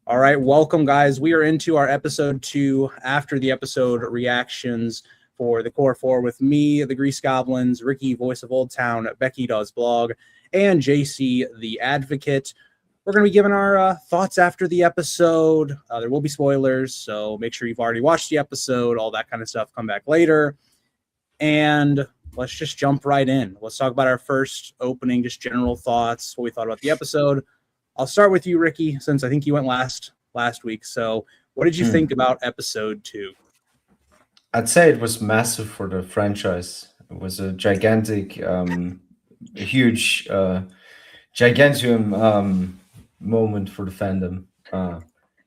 All right, welcome, guys. We are into our episode 2 after the episode reactions for the Core 4 with me, the Grease Goblins, Ricky, Voice of Old Town, Becky Does Blog, and JC, the Advocate. We're going to be giving our thoughts after the episode. There will be spoilers, so make sure you've already watched the episode, all that kind of stuff. Come back later. And let's just jump right in. Let's talk about our first opening, just general thoughts, what we thought about the episode. I'll start with you, Ricky, since I think you went last week. So what did you think about episode 2? I'd say it was massive for the franchise. It was a gigantic, huge, gigantium moment for the fandom.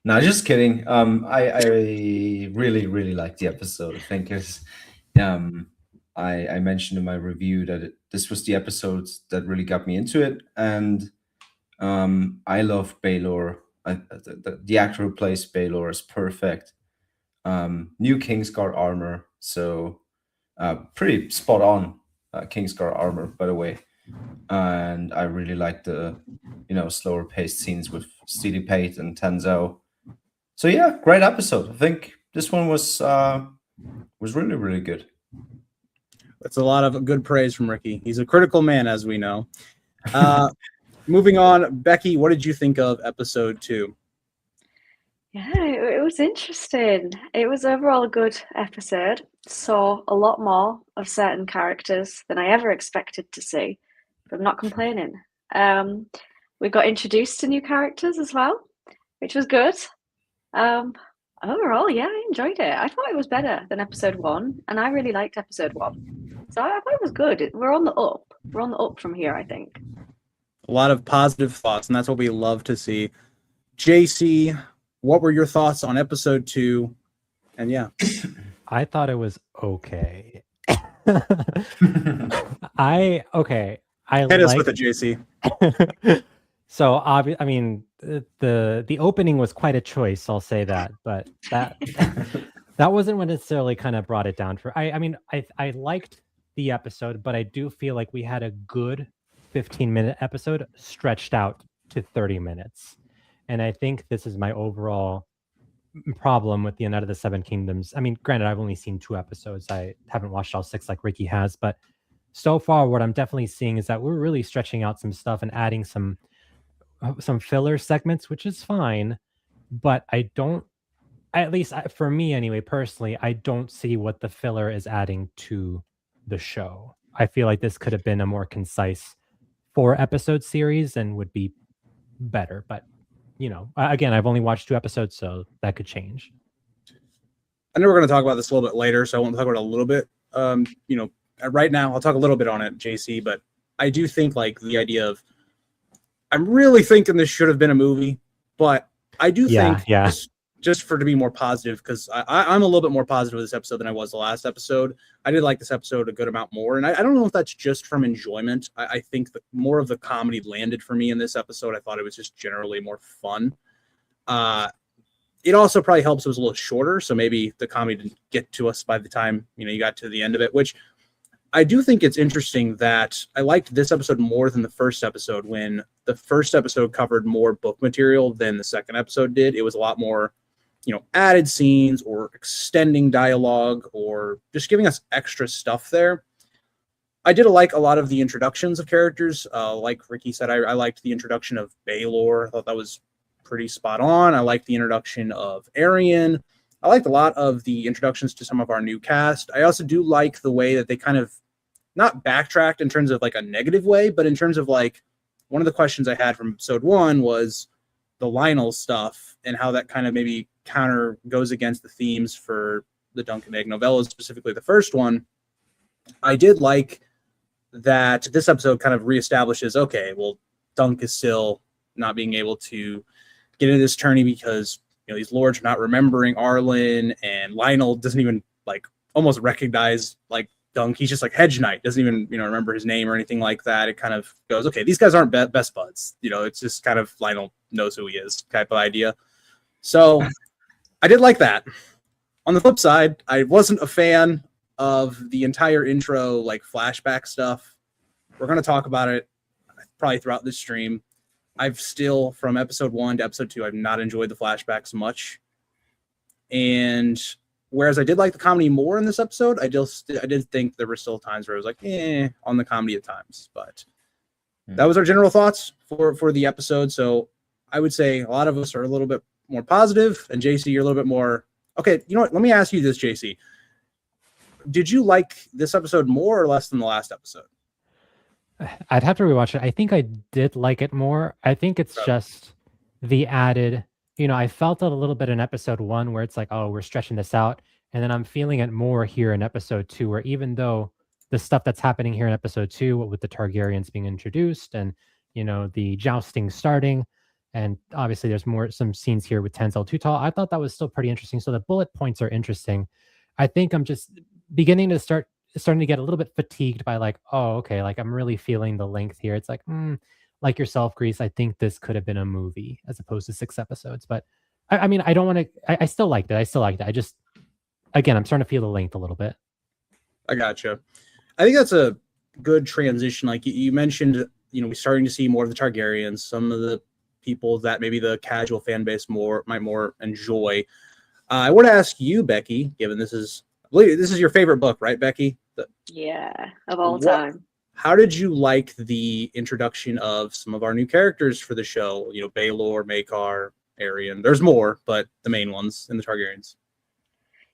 No, just kidding. I really, really liked the episode. I think I mentioned in my review that this was the episode that really got me into it, and I love Baylor. The actor who plays Baylor is perfect. New Kingsguard armor, so pretty spot on Kingsguard armor, by the way. And I really like the slower paced scenes with Steely Pate and Tenzo. So yeah, great episode. I think this one was really, really good. That's a lot of good praise from Ricky. He's a critical man, as we know. Moving on, Becky, what did you think of episode 2? Yeah, it was interesting. It was overall a good episode. Saw a lot more of certain characters than I ever expected to see, but I'm not complaining. We got introduced to new characters as well, which was good. Overall, yeah, I enjoyed it. I thought it was better than episode 1, and I really liked episode 1. So I thought it was good. We're on the up. We're on the up from here, I think. A lot of positive thoughts, and that's what we love to see. JC, what were your thoughts on episode 2? And yeah. I thought it was okay. I Hit us with it, JC. So I mean, the opening was quite a choice, I'll say that, but that wasn't what necessarily kind of brought it down. I liked the episode, but I do feel like we had a good 15-minute episode stretched out to 30 minutes. And I think this is my overall problem with the United of the Seven Kingdoms. I mean, granted, I've only seen 2 episodes. I haven't watched all 6 like Ricky has, but so far what I'm definitely seeing is that we're really stretching out some stuff and adding some filler segments, which is fine. But I don't, at least for me anyway, personally, I don't see what the filler is adding to the show. I feel like this could have been a more concise 4-episode series and would be better, but again, I've only watched 2 episodes, so that could change. I know we're going to talk about this a little bit later, so I won't talk about it a little bit. Right now, I'll talk a little bit on it, JC, but I do think like the idea of, I'm really thinking this should have been a movie, but I do think just to be more positive, because I'm a little bit more positive with this episode than I was the last episode. I did like this episode a good amount more, and I don't know if that's just from enjoyment. I think that more of the comedy landed for me in this episode. I thought it was just generally more fun. It also probably helps it was a little shorter, so maybe the comedy didn't get to us by the time you got to the end of it, which I do think it's interesting that I liked this episode more than the first episode. When the first episode covered more book material than the second episode did, it was a lot more added scenes or extending dialogue or just giving us extra stuff there. I did like a lot of the introductions of characters. Like Ricky said, I liked the introduction of Baylor. I thought that was pretty spot on. I liked the introduction of Arian. I liked a lot of the introductions to some of our new cast. I also do like the way that they kind of not backtracked in terms of like a negative way, but in terms of like one of the questions I had from episode 1 was the Lionel stuff and how that kind of maybe goes against the themes for the Dunk and Egg novellas, specifically the first one. I did like that this episode kind of reestablishes, okay, well, Dunk is still not being able to get into this tourney because these lords are not remembering Arlen, and Lionel doesn't even like almost recognize like Dunk. He's just like Hedge Knight, doesn't even remember his name or anything like that. It kind of goes, okay, these guys aren't best buds. It's just kind of Lionel knows who he is type of idea. So I did like that. On the flip side, I wasn't a fan of the entire intro, like flashback stuff. We're going to talk about it probably throughout this stream. I've still, from episode 1 to episode 2, I've not enjoyed the flashbacks much. And whereas I did like the comedy more in this episode, I did think there were still times where I was like, on the comedy at times. But that was our general thoughts for the episode. So I would say a lot of us are a little bit more positive, and JC, you're a little bit more. Okay, you know what? Let me ask you this, JC. Did you like this episode more or less than the last episode? I'd have to rewatch it. I think I did like it more. I think it's just the added, I felt it a little bit in episode 1 where it's like, oh, we're stretching this out. And then I'm feeling it more here in episode 2, where even though the stuff that's happening here in episode 2 with the Targaryens being introduced and, the jousting starting, and obviously there's some scenes here with Tenzel Tutal, I thought that was still pretty interesting. So the bullet points are interesting. I think I'm just beginning to starting to get a little bit fatigued by like, oh, okay, like I'm really feeling the length here. It's like, like yourself, Grease, I think this could have been a movie as opposed to 6 episodes. But I mean, I don't want to, I still liked it. I just, again, I'm starting to feel the length a little bit. I gotcha. I think that's a good transition. Like you mentioned, we're starting to see more of the Targaryens, some of the people that maybe the casual fan base might more enjoy. I want to ask you, Becky, given this is your favorite book, right, Becky? Yeah, of all time. How did you like the introduction of some of our new characters for the show? Baelor, Maekar, Aerion. There's more, but the main ones in the Targaryens.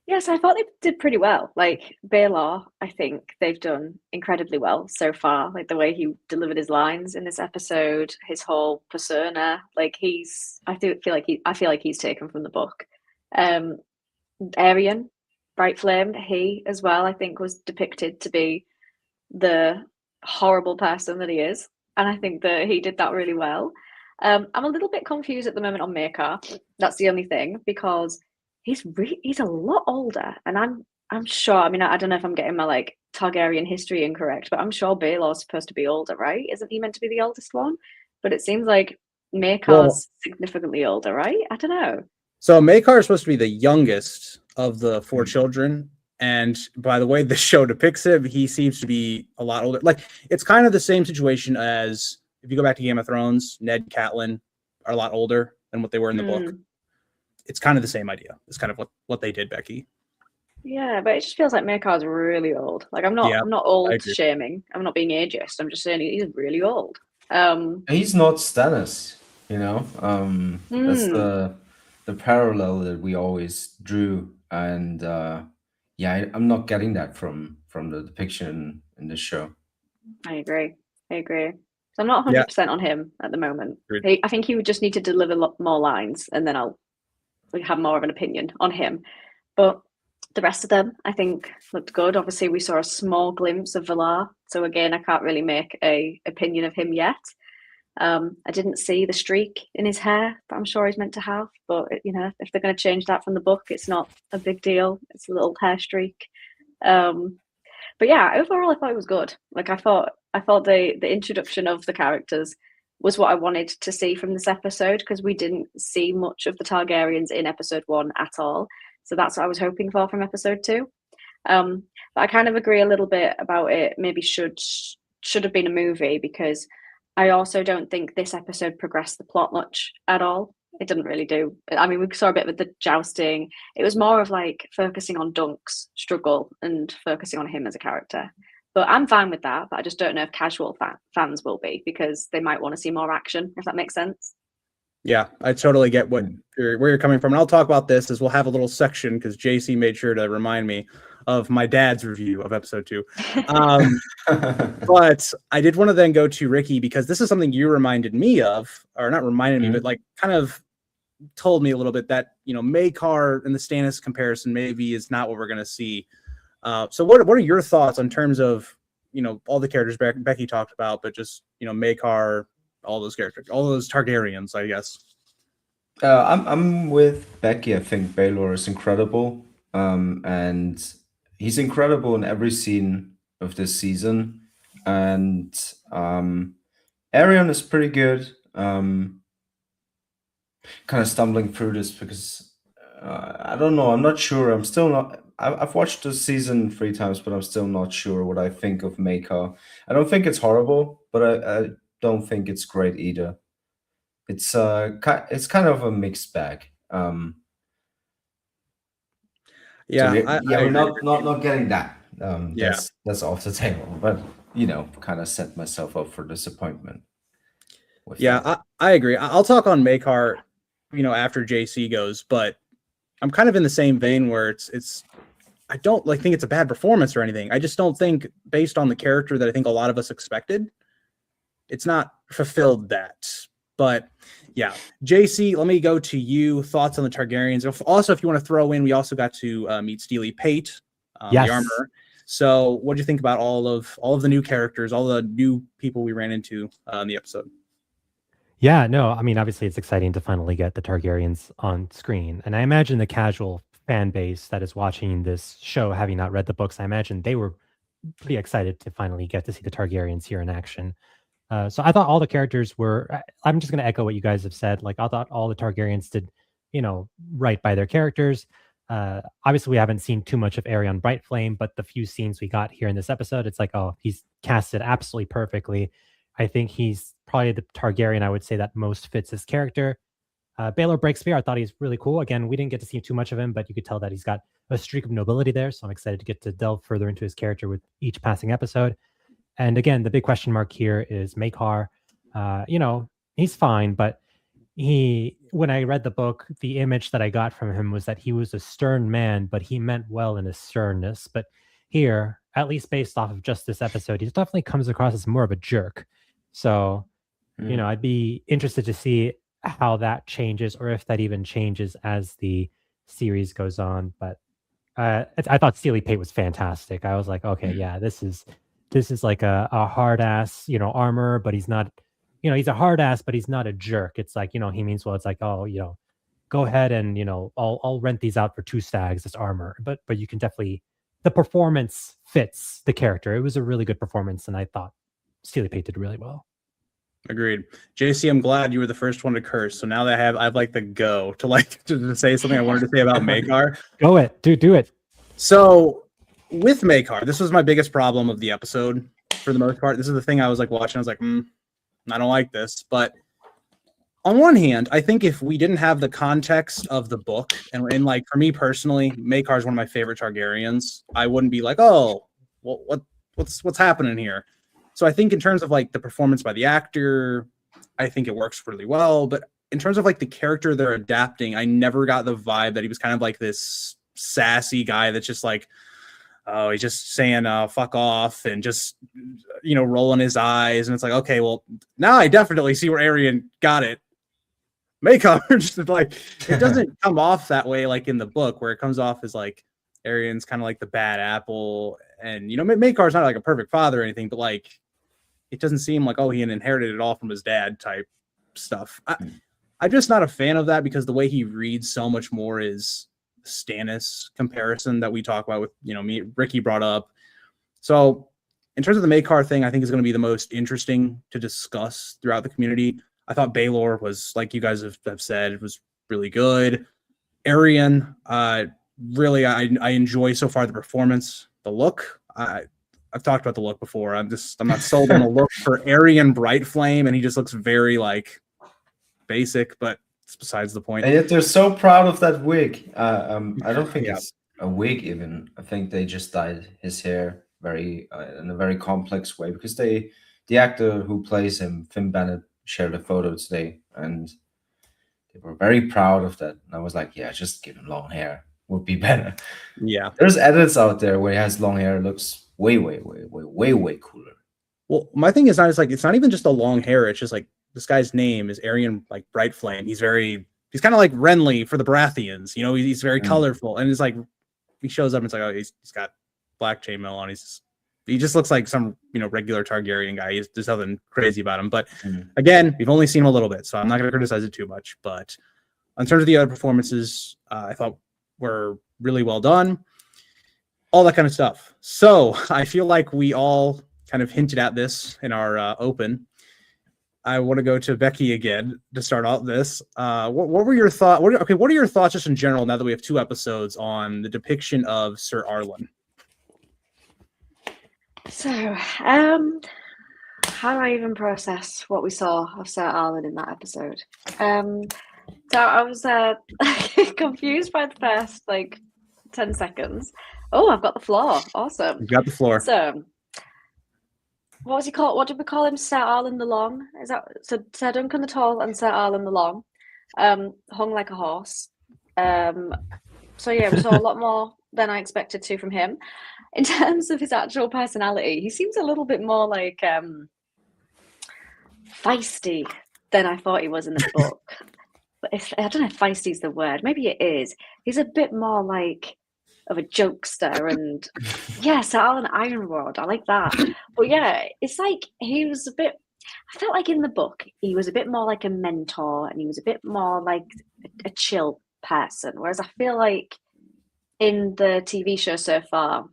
Yes, I thought they did pretty well. Like Baelor, I think they've done incredibly well so far. Like the way he delivered his lines in this episode, his whole persona. Like I feel like he's taken from the book. Aerion, Bright Flame, he as well, I think, was depicted to be the horrible person that he is. And I think that he did that really well. I'm a little bit confused at the moment on Maekar. That's the only thing, because he's a lot older, and I'm sure. I mean, I don't know if I'm getting my like Targaryen history incorrect, but I'm sure Baelor's supposed to be older, right? Isn't he meant to be the oldest one? But it seems like Maekar's significantly older, right? I don't know. So Maekar is supposed to be the youngest of the 4 children, and by the way the show depicts him, he seems to be a lot older. Like it's kind of the same situation as if you go back to Game of Thrones. Ned and Catelyn are a lot older than what they were in the book. It's kind of the same idea. It's kind of what they did, Becky. Yeah, but it just feels like Maekar's really old. Like I'm not old shaming. I'm not being ageist. I'm just saying he's really old. He's not Stannis, That's the parallel that we always drew, and I'm not getting that from the depiction in this show. I agree. So I'm not 100% on him at the moment. I think he would just need to deliver more lines, and then I'll have more of an opinion on him. But the rest of them, I think, looked good. Obviously, we saw a small glimpse of Valar. So again, I can't really make a opinion of him yet. I didn't see the streak in his hair that I'm sure he's meant to have. But, if they're going to change that from the book, it's not a big deal. It's a little hair streak. But yeah, overall, I thought it was good. Like I thought the introduction of the characters was what I wanted to see from this episode, because we didn't see much of the Targaryens in episode 1 at all. So that's what I was hoping for from episode 2. But I kind of agree a little bit about it. Maybe should have been a movie, because I also don't think this episode progressed the plot much at all. It didn't really do. I mean, we saw a bit with the jousting. It was more of like focusing on Dunk's struggle and focusing on him as a character. But I'm fine with that. But I just don't know if casual fans will be, because they might want to see more action, if that makes sense. Yeah, I totally get where you're coming from. And I'll talk about this as we'll have a little section, because JC made sure to remind me of my dad's review of episode 2. But I did want to then go to Ricky, because this is something you reminded me of, or not reminded me, but like kind of told me a little bit that, Maekar and the Stannis comparison maybe is not what we're going to see. So what are your thoughts in terms of, all the characters Becky talked about, but just, Maekar, all those characters, all those Targaryens, I guess. I'm with Becky. I think Baelor is incredible, and he's incredible in every scene of this season. And Aerion is pretty good. Kind of stumbling through this because I don't know. I'm not sure. I'm still not. I've watched the season 3 times, but I'm still not sure what I think of Maekar. I don't think it's horrible, but I don't think it's great either. it's kind of a mixed bag. Yeah, so I we're agree. not getting that. Yeah. That's off the table. But kind of set myself up for disappointment. With Yeah, that. I agree. I'll talk on Makar, after JC goes, but I'm kind of in the same vein where it's I don't think it's a bad performance or anything. I just don't think, based on the character that I think a lot of us expected, it's not fulfilled that. But yeah, JC, let me go to you. Thoughts on the Targaryens? Also, if you want to throw in, we also got to meet Steely Pate, Yes. the armorer. So, what do you think about all of the new characters, all the new people we ran into in the episode? Yeah, no, I mean, obviously it's exciting to finally get the Targaryens on screen. And I imagine the casual fan base that is watching this show, having not read the books, I imagine they were pretty excited to finally get to see the Targaryens here in action. So I thought all the characters were, I'm just going to echo what you guys have said. Like, I thought all the Targaryens did, right by their characters. Obviously, we haven't seen too much of Aerion Brightflame, but the few scenes we got here in this episode, it's like, oh, he's casted absolutely perfectly. I think he's probably the Targaryen I would say that most fits his character. Baelor Breakspear, I thought he's really cool. Again, we didn't get to see too much of him, but you could tell that he's got a streak of nobility there. So I'm excited to get to delve further into his character with each passing episode. And again, the big question mark here is Makar. He's fine, but when I read the book, the image that I got from him was that he was a stern man, but he meant well in his sternness. But here, at least based off of just this episode, he definitely comes across as more of a jerk. So, I'd be interested to see how that changes, or if that even changes as the series goes on. But I thought Steely Pate was fantastic. I was like, okay, yeah, this is like a hard ass, armor, but he's not, he's a hard ass, but he's not a jerk. It's like, he means well. It's like, oh, go ahead and I'll rent these out for 2 stags, this armor. But you can definitely, the performance fits the character. It was a really good performance, and I thought Steely Pate did really well. Agreed. JC, I'm glad you were the first one to curse. So now that I've like the go to say something I wanted to say about Makar. Do it. So with Makar, this was my biggest problem of the episode for the most part. This is the thing I was like watching. I was like, I don't like this. But on one hand, I think if we didn't have the context of the book, and like for me personally, Makar is one of my favorite Targaryens, I wouldn't be like, oh, well, what's happening here? So I think in terms of like the performance by the actor, I think it works really well. But in terms of like the character they're adapting, I never got the vibe that he was kind of like this sassy guy that's just like, oh, he's just saying fuck off and just, rolling his eyes. And it's like, okay, well, now I definitely see where Aerion got it. Makar, just like, it doesn't come off that way like in the book, where it comes off as like Aerion's kind of like the bad apple. And, Makar's not like a perfect father or anything, but like, it doesn't seem like, oh, he inherited it all from his dad type stuff. I'm just not a fan of that, because the way he reads so much more is Stannis comparison that we talk about with, Ricky brought up. So in terms of the Makar thing, I think is going to be the most interesting to discuss throughout the community. I thought Baelor was, like you guys have said, it was really good. Aerion, really, I enjoy so far the performance, the look. I've talked about the look before. I'm not sold on the look for Aerion Brightflame, and he just looks very like basic, but it's besides the point. And yet they're so proud of that wig. I don't think it's a wig even. I think they just dyed his hair very in a very complex way, because the actor who plays him, Finn Bennett, shared a photo today, and they were very proud of that. And I was like, yeah, just give him long hair would be better. Yeah, there's edits out there where he has long hair. It looks way cooler. Well, my thing is not, it's not even just the long hair. It's just like, this guy's name is Aerion like Brightflame. He's kind of like Renly for the Baratheons. He's very colorful, and it's like he shows up and it's like, oh, he's got black chainmail on. He just looks like some regular Targaryen guy. There's nothing crazy about him. But again, we've only seen him a little bit, so I'm not going to criticize it too much. But in terms of the other performances, I thought were really well done. All that kind of stuff. So I feel like we all kind of hinted at this in our open. I want to go to Becky again to start out this. What were your thoughts? What are your thoughts just in general now that we have 2 episodes on the depiction of Sir Arlen? So, how do I even process what we saw of Sir Arlen in that episode? So I was confused by the first 10 seconds. Oh, I've got the floor. Awesome. You got the floor. So, what was he called? What did we call him? Sir Arlen the Long? Is that so? Sir Duncan the Tall and Sir Arlen the Long, hung like a horse. So yeah, we saw a lot more than I expected to from him. In terms of his actual personality, he seems a little bit more feisty than I thought he was in the book. But I don't know if feisty is the word. Maybe it is. He's a bit more of a jokester, and yeah, Sir Alan Ironrod. I like that. But yeah, it's he was a bit. I felt like in the book he was a bit more like a mentor, and he was a bit more like a chill person. Whereas I feel like in the TV show so far,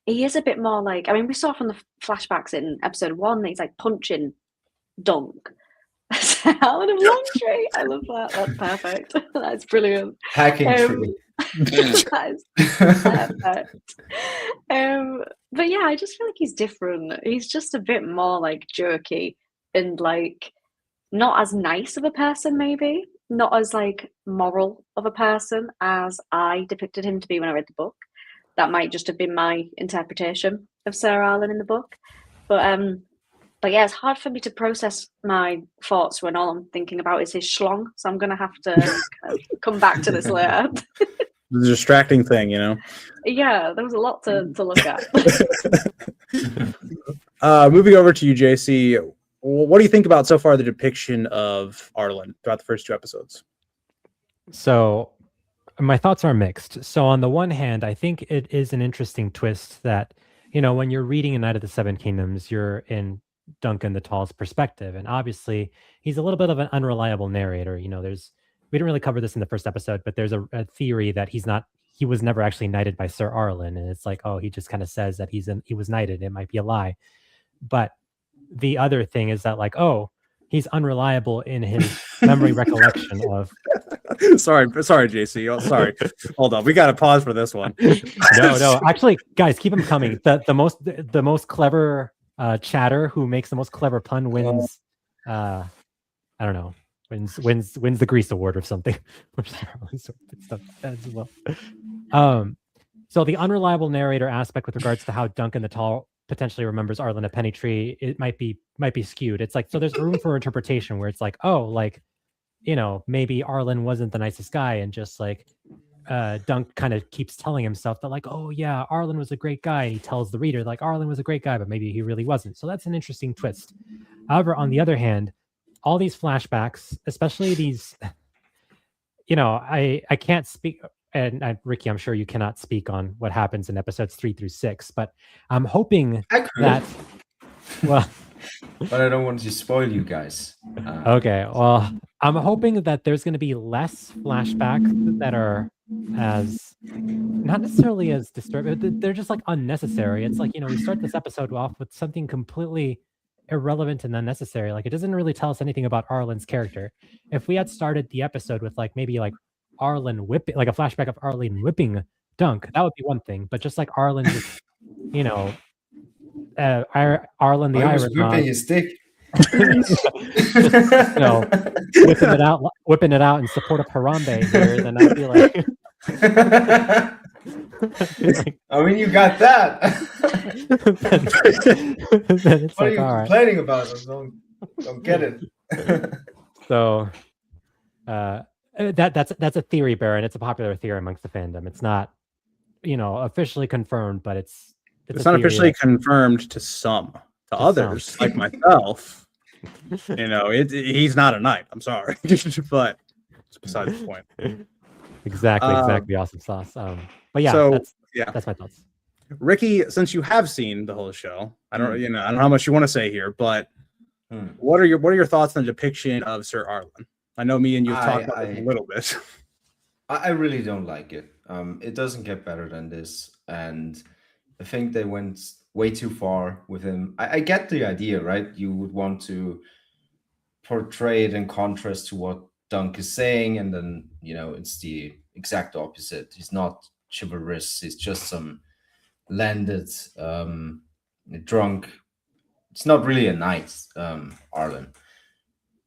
he is a bit more I mean, we saw from the flashbacks in episode 1 that he's punching Dunk. Alan of Longtree. I love that. That's perfect. That's brilliant. Hacking tree. That is perfect. But yeah, I just feel like he's different. He's just a bit more jerky and not as nice of a person, maybe. Not as moral of a person as I depicted him to be when I read the book. That might just have been my interpretation of Sir Arlen in the book. But yeah, it's hard for me to process my thoughts when all I'm thinking about is his schlong. So I'm going to have to come back to this later. The distracting thing, Yeah, there was a lot to look at. Moving over to you, JC. What do you think about so far the depiction of Arlen throughout the first 2 episodes? So my thoughts are mixed. So on the one hand, I think it is an interesting twist that, when you're reading A Knight of the Seven Kingdoms, you're in Duncan the Tall's perspective. And obviously he's a little bit of an unreliable narrator. We didn't really cover this in the first episode, but there's a theory that he was never actually knighted by Sir Arlen. And it's he just kind of says that he was knighted. It might be a lie. But the other thing is that he's unreliable in his memory recollection of. Sorry, JC. Oh, sorry. Hold on. We got to pause for this one. No. Actually, guys, keep them coming. The most clever chatter who makes the most clever pun wins. I don't know. Wins the Grease Award or something. Stuff as well. So the unreliable narrator aspect with regards to how Duncan the Tall potentially remembers Arlen of Pennytree, it might be skewed. It's so there's room for interpretation where it's maybe Arlen wasn't the nicest guy, and just Dunk kind of keeps telling himself that oh yeah, Arlen was a great guy. And he tells the reader Arlen was a great guy, but maybe he really wasn't. So that's an interesting twist. However, on the other hand, all these flashbacks, especially these, I can't speak. And Ricky, I'm sure you cannot speak on what happens in episodes 3 through 6, but I'm hoping that. Well, but I don't want to spoil you guys. Okay, well, I'm hoping that there's going to be less flashbacks that are as not necessarily as disturbing. They're just unnecessary. It's we start this episode off with something completely irrelevant and unnecessary. It doesn't really tell us anything about Arlen's character. If we had started the episode with maybe Arlen whipping, a flashback of Arlen whipping Dunk, that would be one thing. But just Arlen just, Arlen the Iron whipping his dick. Whipping it out in support of Harambe here, then I'd be I mean, you got that. then it's what are you all complaining about? I don't get it. So, that's a theory, Baron. It's a popular theory amongst the fandom. It's not, officially confirmed, but it's not officially confirmed to some. To others, like myself, he's not a knight. I'm sorry, but it's besides the point. Exactly. Awesome sauce. But yeah, that's my thoughts. Ricky, since you have seen the whole show, I don't know how much you want to say here, but what are your thoughts on the depiction of Sir Arlen? I know me and you've talked about it a little bit. I really don't like it. It doesn't get better than this, and I think they went way too far with him. I get the idea, right? You would want to portray it in contrast to what Dunk is saying, and then it's the exact opposite. He's not chivalrous. He's just some landed drunk it's not really a knight, Arlen.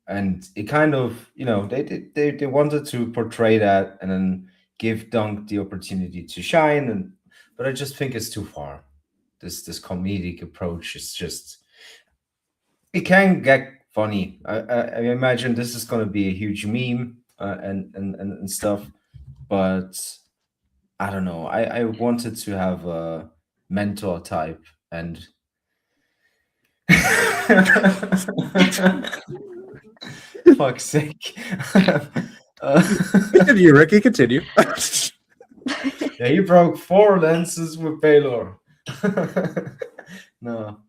And it kind of, they wanted to portray that and then give Dunk the opportunity to shine, but I just think it's too far. This comedic approach is just, it can get funny. I imagine this is going to be a huge meme, and stuff, but I don't know. I wanted to have a mentor type, and fuck's sake. Continue, Ricky. Continue. Yeah, he broke 4 lenses with Baylor. No,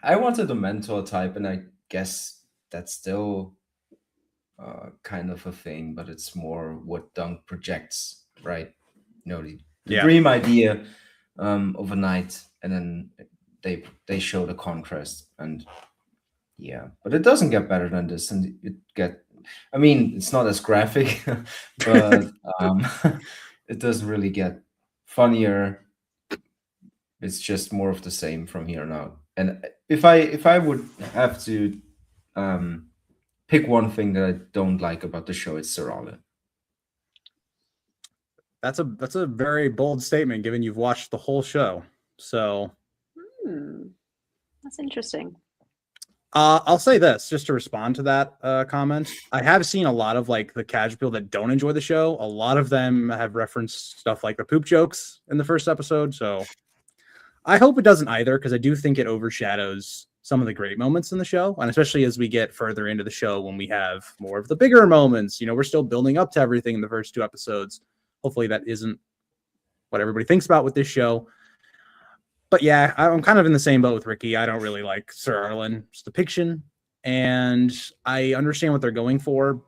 I wanted a mentor type, and I guess that's still kind of a thing, but it's more what Dunk projects, right? The Yeah. dream idea of a knight, and then they show the contrast, and yeah, but it doesn't get better than this, and I mean, it's not as graphic, but it doesn't really get funnier. It's just more of the same from here on out. And if I would have to pick one thing that I don't like about the show, it's Sir Arlen. That's a very bold statement, given you've watched the whole show. So that's interesting. I'll say this just to respond to that comment. I have seen a lot of like the casual people that don't enjoy the show. A lot of them have referenced stuff like the poop jokes in the first episode. So I hope it doesn't either, because I do think it overshadows some of the great moments in the show. And especially as we get further into the show, when we have more of the bigger moments, we're still building up to everything in the first 2 episodes. Hopefully that isn't what everybody thinks about with this show. But yeah, I'm kind of in the same boat with Ricky. I don't really like Sir Arlen's depiction, and I understand what they're going for,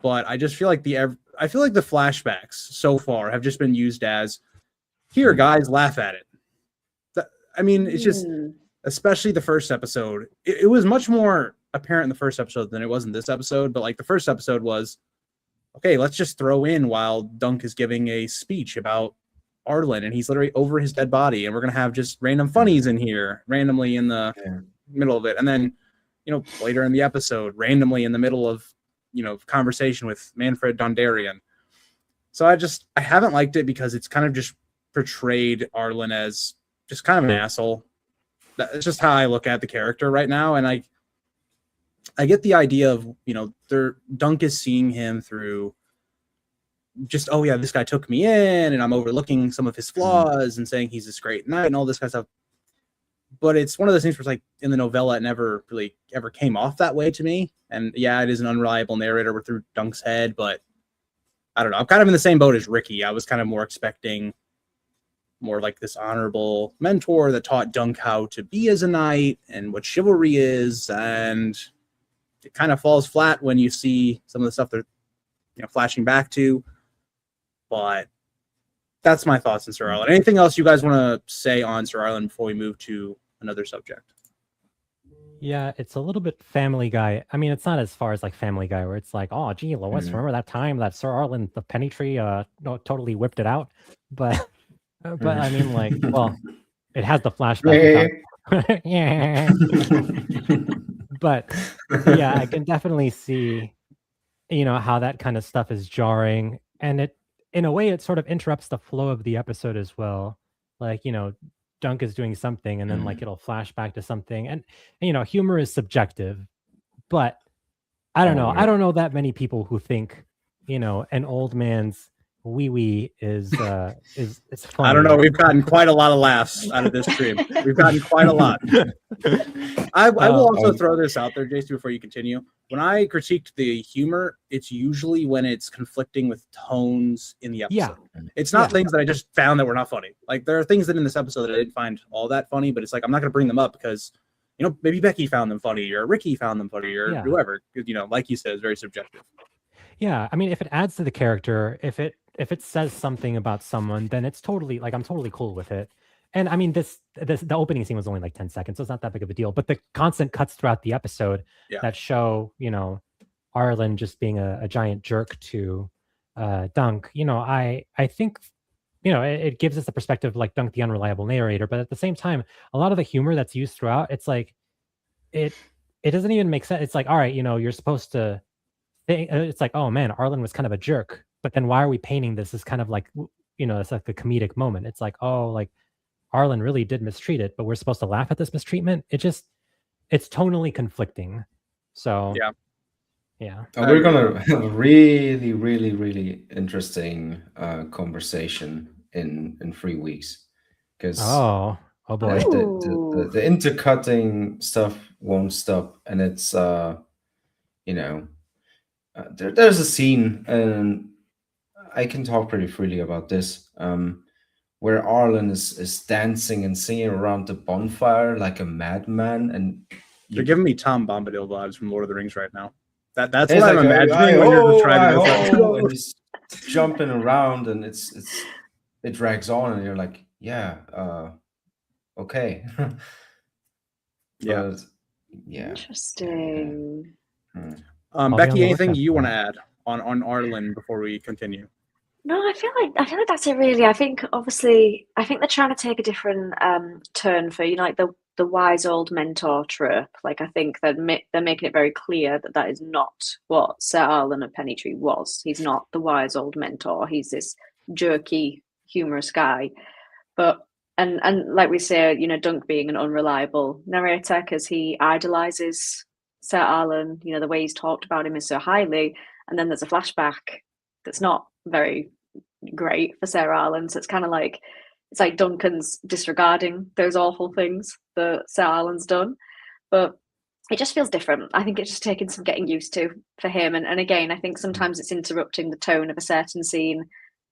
but I just feel like the flashbacks so far have just been used as, here, guys, laugh at it. I mean, it's just, especially the first episode, it was much more apparent in the first episode than it was in this episode. But like the first episode was, okay, let's just throw in while Dunk is giving a speech about Arlen, and he's literally over his dead body, and we're gonna have just random funnies in here randomly in the middle of it, and then later in the episode, randomly in the middle of conversation with Manfred Dondarian. So I haven't liked it, because it's kind of just portrayed Arlen as just kind of an asshole. That's just how I look at the character right now, and I get the idea of Dunk is seeing him through just, oh yeah, this guy took me in, and I'm overlooking some of his flaws and saying he's this great knight and all this kind of stuff. But it's one of those things where it's like, in the novella, it never really ever came off that way to me. And yeah, it is an unreliable narrator through Dunk's head, but I don't know. I'm kind of in the same boat as Ricky. I was kind of more expecting more like this honorable mentor that taught Dunk how to be as a knight and what chivalry is, and it kind of falls flat when you see some of the stuff they're flashing back to. But that's my thoughts on Sir Arlen. Anything else you guys want to say on Sir Arlen before we move to another subject? Yeah, it's a little bit Family Guy. I mean, it's not as far as like Family Guy, where it's like, oh, gee, Lois, remember that time that Sir Arlen, the penny tree, totally whipped it out? But I mean, like, well, it has the flashback. Yeah. But yeah, I can definitely see, how that kind of stuff is jarring, and it, in a way, it sort of interrupts the flow of the episode as well. Like, Dunk is doing something, and then like it'll flash back to something, and humor is subjective, but I don't know. I don't know that many people who think an old man's wee is funny. I don't know. We've gotten quite a lot of laughs out of this stream. We've gotten quite a lot. I will also throw this out there, Jason, before you continue. When I critiqued the humor, it's usually when it's conflicting with tones in the episode. Yeah. It's not things that I just found that were not funny. Like, there are things that in this episode that I didn't find all that funny, but it's like, I'm not going to bring them up because, maybe Becky found them funny, or Ricky found them funny, or whoever. Like you said, it's very subjective. Yeah, I mean, if it adds to the character, if it says something about someone, then it's totally, like, I'm totally cool with it. And I mean, the opening scene was only like 10 seconds, so it's not that big of a deal. But the constant cuts throughout the episode that show, Arlen just being a giant jerk to Dunk, I think it gives us the perspective like Dunk the unreliable narrator, but at the same time, a lot of the humor that's used throughout, it's like it doesn't even make sense. It's like, all right, you're supposed to think, it's like, oh man, Arlen was kind of a jerk, but then why are we painting this as kind of like, it's like a comedic moment. It's like, oh, like Arlen really did mistreat it, but we're supposed to laugh at this mistreatment. It's tonally conflicting. So yeah. We're gonna have a really, really, really interesting conversation in 3 weeks, because Oh boy. the intercutting stuff won't stop, and it's there's a scene, and I can talk pretty freely about this, where Arlen is dancing and singing around the bonfire like a madman, and You're giving me Tom Bombadil vibes from Lord of the Rings right now. That's it's what I'm like, imagining when you're describing this. and he's jumping around, and it drags on, and you're like, yeah, okay. Yeah. But, yeah. Interesting. I'll be Becky, on the anything lookout you for want to that. add on Arlen before we continue? No, I feel like that's it really. I think obviously they're trying to take a different turn for like the wise old mentor trope. Like I think they're making it very clear that that is not what Sir Arlen of Pennytree was. He's not the wise old mentor. He's this jerky, humorous guy. But and like we say, Dunk being an unreliable narrator because he idolizes Sir Arlen. The way he's talked about him is so highly, and then there's a flashback that's not very great for Sarah Arlen. So it's like Duncan's disregarding those awful things that Sarah Arlen's done. But it just feels different. I think it's just taking some getting used to for him. And again, I think sometimes it's interrupting the tone of a certain scene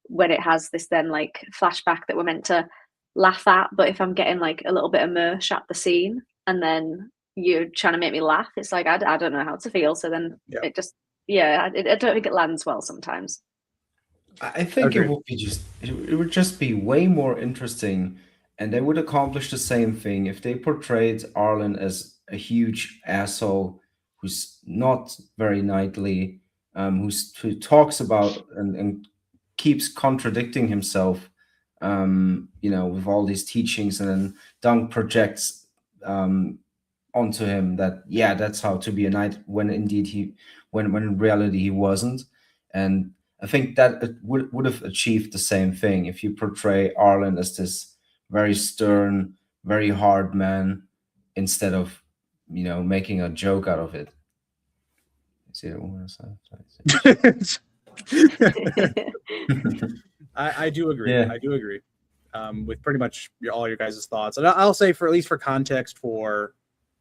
when it has this then like flashback that we're meant to laugh at. But if I'm getting like a little bit of mersh at the scene and then you're trying to make me laugh, it's like I don't know how to feel. So then it just I don't think it lands well sometimes. I think it would just be way more interesting, and they would accomplish the same thing if they portrayed Arlen as a huge asshole who's not very knightly, who talks about and keeps contradicting himself, with all these teachings, and then Dunk projects onto him that that's how to be a knight, when indeed when in reality he wasn't. And I think that it would have achieved the same thing if you portray Arlen as this very stern, very hard man, instead of making a joke out of it. See that? I do agree. Yeah. I do agree with pretty much all your guys' thoughts. And I'll say, for at least for context, for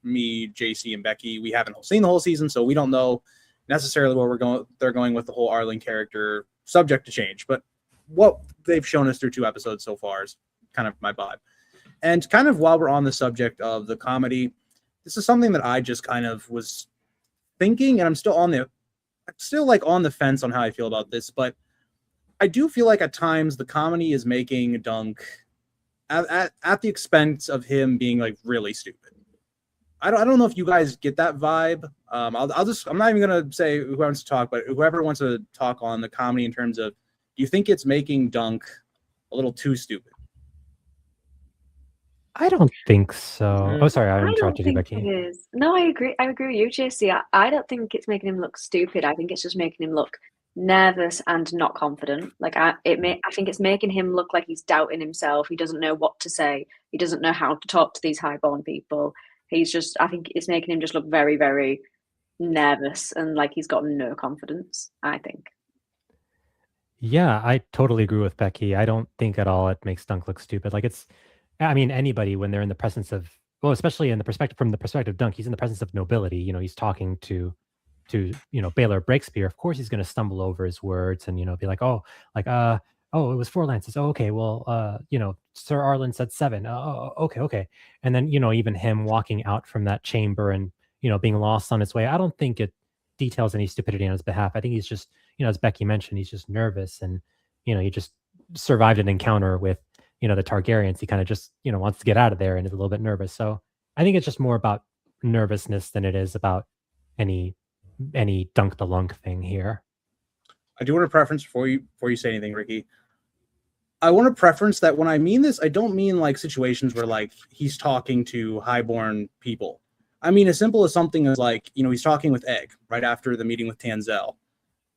me, JC, and Becky, we haven't seen the whole season, so we don't know necessarily where they're going with the whole Arlen character, subject to change. But what they've shown us through 2 episodes so far is kind of my vibe. And kind of while we're on the subject of the comedy, this is something that I just kind of was thinking, and I'm still on the fence on how I feel about this, but I do feel like at times the comedy is making Dunk at the expense of him being like really stupid. I don't know if you guys get that vibe. I'm not even gonna say who wants to talk, but whoever wants to talk on the comedy in terms of, do you think it's making Dunk a little too stupid? I don't think so. Oh, sorry, I interrupted you, Becky. It is. No, I agree. I agree with you, JC. I don't think it's making him look stupid. I think it's just making him look nervous and not confident. Like I think it's making him look like he's doubting himself. He doesn't know what to say. He doesn't know how to talk to these highborn people. I think it's making him just look very, very nervous and like he's got no confidence, I think. Yeah, I totally agree with Becky. I don't think at all it makes Dunk look stupid. Like anybody when they're in the presence of, well, especially from the perspective of Dunk, he's in the presence of nobility. He's talking to Baylor Breakspear. Of course, he's going to stumble over his words and be like, oh, it was 4 lances. Oh, okay. Well, Sir Arlen said 7. Oh, okay. And then even him walking out from that chamber and being lost on his way. I don't think it details any stupidity on his behalf. I think he's just as Becky mentioned, he's just nervous and he just survived an encounter with the Targaryens. He kind of just wants to get out of there and is a little bit nervous. So I think it's just more about nervousness than it is about any Dunk the Lunk thing here. I do want a preference before you say anything, Ricky. I want to preference that when I mean this, I don't mean like situations where like he's talking to highborn people. I mean as simple as something as like, he's talking with Egg right after the meeting with Tanzel.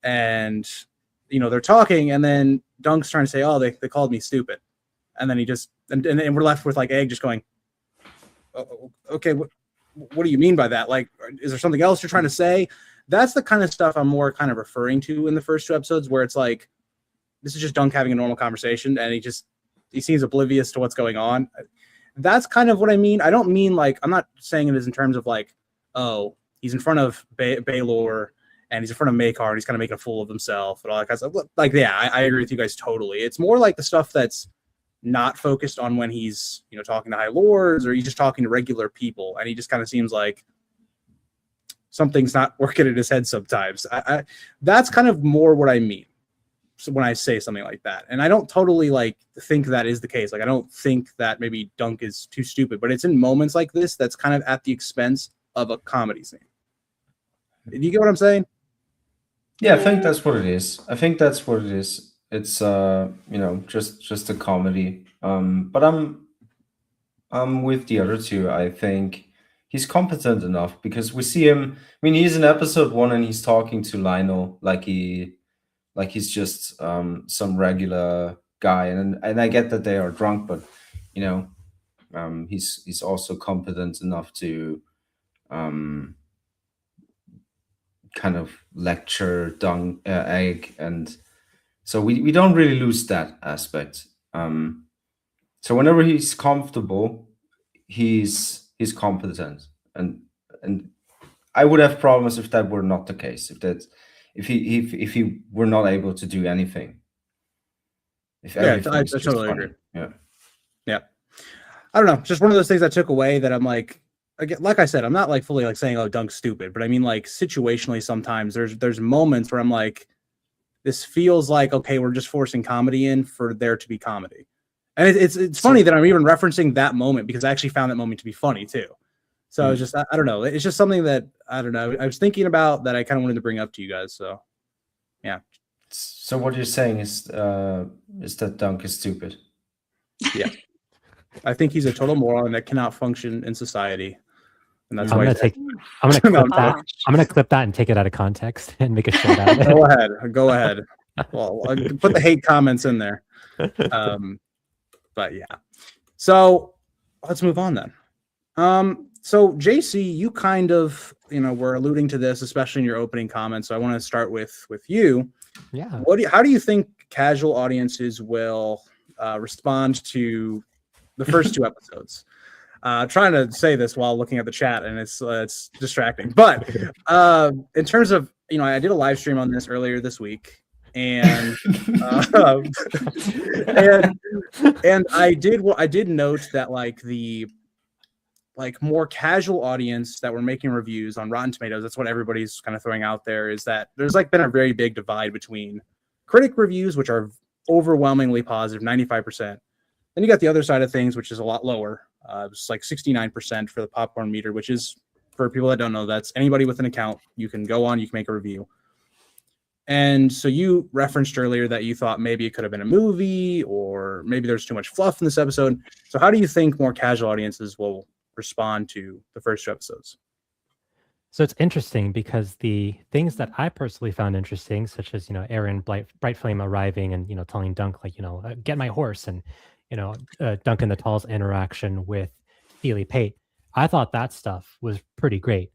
And, they're talking and then Dunk's trying to say, oh, they called me stupid. And then he just, and we're left with like Egg just going, oh, okay, what do you mean by that? Like, is there something else you're trying to say? That's the kind of stuff I'm more kind of referring to in the first 2 episodes where it's like, this is just Dunk having a normal conversation and he seems oblivious to what's going on. That's kind of what I mean. I don't mean like, I'm not saying it as in terms of like, oh, he's in front of Baylor and he's in front of Makar and he's kind of making a fool of himself and all that kind of stuff. Like, yeah, I agree with you guys totally. It's more like the stuff that's not focused on when he's, talking to high lords or he's just talking to regular people. And he just kind of seems like something's not working in his head sometimes. That's kind of more what I mean. So when I say something like that, and I don't totally like think that is the case. Like, I don't think that maybe Dunk is too stupid, but it's in moments like this that's kind of at the expense of a comedy scene. Do you get what I'm saying? Yeah, I think that's what it is. It's just a comedy. But I'm with the other two. I think he's competent enough because we see him. I mean, he's in episode 1 and he's talking to Lionel like he's just some regular guy, and I get that they are drunk, but he's also competent enough to kind of lecture Egg, and so we don't really lose that aspect. So whenever he's comfortable, he's competent, and I would have problems if that were not the case. If he were not able to do anything. If everything I is just totally funny. agree. Yeah. I don't know. Just one of those things I took away that I'm like, again, like I said, I'm not like fully like saying, oh, Dunk's stupid, but I mean like situationally sometimes there's moments where I'm like, this feels like, okay, we're just forcing comedy in for there to be comedy. And it's funny that I'm even referencing that moment because I actually found that moment to be funny too. So I was just, I don't know. It's just something that, I don't know, I was thinking about that I kind of wanted to bring up to you guys. So, yeah. So what you're saying is that Dunk is stupid. Yeah. I think he's a total moron that cannot function in society. And that's I'm why gonna clip No, that. I'm gonna clip that and take it out of context and make a shit out of it. Go ahead. Well, I'll put the hate comments in there. But yeah. So let's move on then. So JC, you kind of, were alluding to this, especially in your opening comments. So I want to start with you. Yeah. How do you think casual audiences will respond to the first 2 episodes? Trying to say this while looking at the chat, and it's distracting. But in terms of, I did a live stream on this earlier this week, and and I did note that like the more casual audience that were making reviews on Rotten Tomatoes, that's what everybody's kind of throwing out there, is that there's like been a very big divide between critic reviews, which are overwhelmingly positive, 95%. Then you got the other side of things, which is a lot lower. It's like 69% for the popcorn meter, which is, for people that don't know, that's anybody with an account. You can go on, you can make a review. And so you referenced earlier that you thought maybe it could have been a movie or maybe there's too much fluff in this episode. So how do you think more casual audiences will respond to the first 2 episodes? So it's interesting because the things that I personally found interesting, such as, Aaron Bright Flame arriving and, telling Dunk, like, get my horse, and, Duncan the Tall's interaction with Feely Pate. I thought that stuff was pretty great.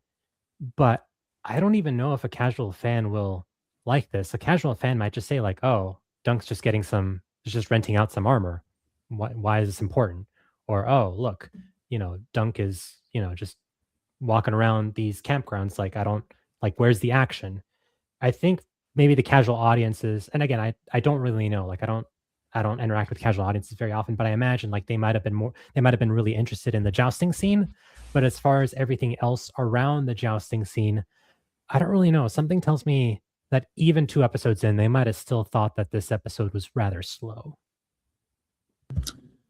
But I don't even know if a casual fan will like this. A casual fan might just say, like, oh, Dunk's just just renting out some armor. Why is this important? Or, oh, look, Dunk is, just walking around these campgrounds. Like, where's the action? I think maybe the casual audiences, and again, I don't really know. Like, I don't interact with casual audiences very often, but I imagine like they might have been really interested in the jousting scene. But as far as everything else around the jousting scene, I don't really know. Something tells me that even 2 episodes in, they might have still thought that this episode was rather slow.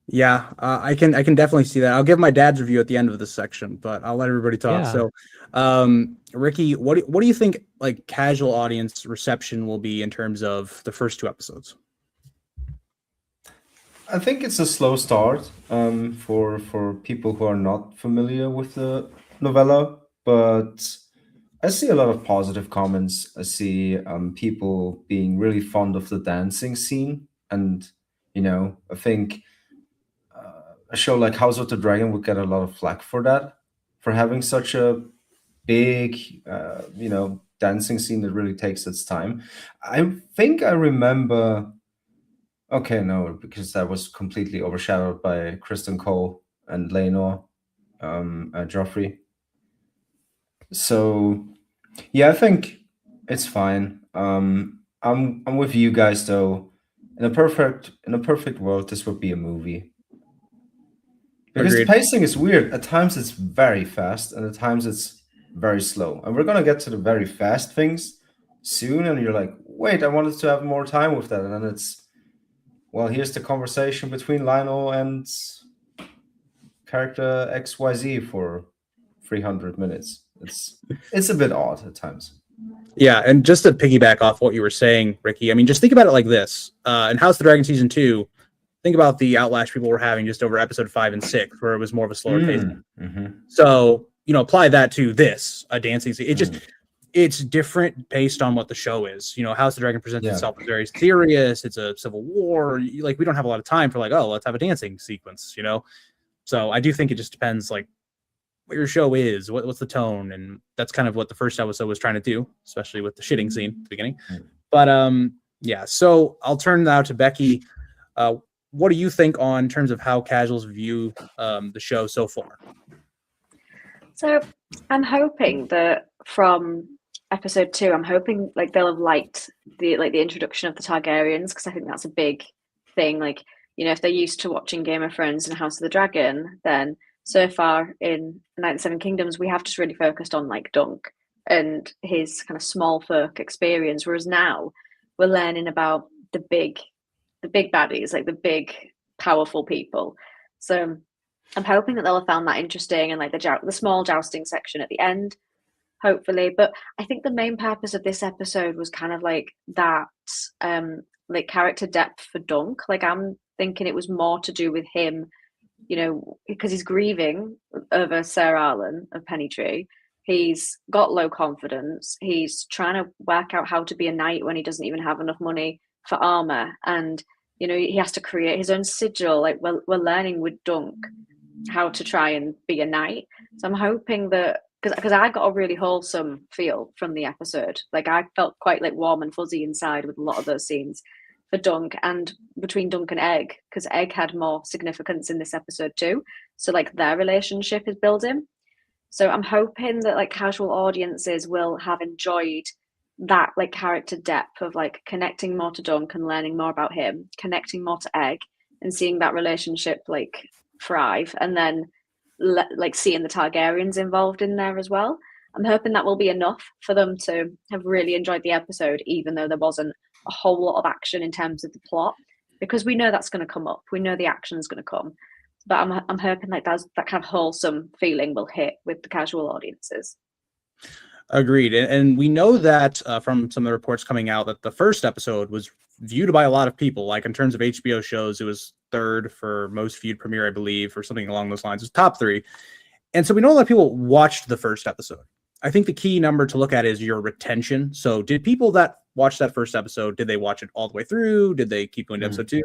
Yeah, I can definitely see that. I'll give my dad's review at the end of this section, but I'll let everybody talk. Yeah. So, Ricky, what do you think like casual audience reception will be in terms of the first 2 episodes? I think it's a slow start for people who are not familiar with the novella, but I see a lot of positive comments. I see people being really fond of the dancing scene, and I think a show like House of the Dragon would get a lot of flack for that, for having such a big, dancing scene that really takes its time. I think I remember. Okay, no, because that was completely overshadowed by Kristen Cole and Laenor, Joffrey. So yeah, I think it's fine. I'm with you guys though. In a perfect world, this would be a movie because the Agreed. pacing is weird. At times it's very fast, and at times it's very slow. And we're gonna get to the very fast things soon, and you're like, wait, I wanted to have more time with that, and then it's well, here's the conversation between Lionel and character XYZ for 300 minutes. It's a bit odd at times. Yeah, and just to piggyback off what you were saying, Ricky, I mean, just think about it like this. In House of the Dragon Season 2, think about the outlash people were having just over episode 5 and 6, where it was more of a slower pace. So, apply that to this, a dancing scene. It's different based on what the show is. House of the Dragon presents itself as very serious. It's a civil war. We don't have a lot of time for let's have a dancing sequence, So I do think it just depends, what your show is, what's the tone, and that's kind of what the first episode was trying to do, especially with the shitting scene at the beginning. But yeah, so I'll turn now to Becky. What do you think in terms of how casuals view the show so far? So I'm hoping that from episode 2, I'm hoping they'll have liked the introduction of the Targaryens, because I think that's a big thing. If they're used to watching Game of Thrones and House of the Dragon, then so far in Night of the Seven Kingdoms, we have just really focused on Dunk and his kind of small folk experience, whereas now we're learning about the big baddies, the big powerful people. So I'm hoping that they'll have found that interesting, and the small jousting section at the end, hopefully. But I think the main purpose of this episode was kind of that character depth for Dunk. I'm thinking it was more to do with him, because he's grieving over Sir Arlen of Pennytree. He's got low confidence. He's trying to work out how to be a knight when he doesn't even have enough money for armor, and he has to create his own sigil. We're learning with Dunk how to try and be a knight. So I'm hoping that, because I got a really wholesome feel from the episode. I felt quite warm and fuzzy inside with a lot of those scenes for Dunk, and between Dunk and Egg, because Egg had more significance in this episode too. So their relationship is building. So I'm hoping that casual audiences will have enjoyed that character depth of connecting more to Dunk and learning more about him, connecting more to Egg, and seeing that relationship thrive, and then seeing the Targaryens involved in there as well. I'm hoping that will be enough for them to have really enjoyed the episode, even though there wasn't a whole lot of action in terms of the plot, because we know that's going to come up. We know the action is going to come, but I'm hoping that kind of wholesome feeling will hit with the casual audiences. Agreed. And we know that from some of the reports coming out that the first episode was viewed by a lot of people. In terms of HBO shows, it was 3rd for most viewed premiere, I believe, or something along those lines. It was top 3. And so we know a lot of people watched the first episode. I think the key number to look at is your retention. So did people that watched that first episode, did they watch it all the way through? Did they keep going to episode 2?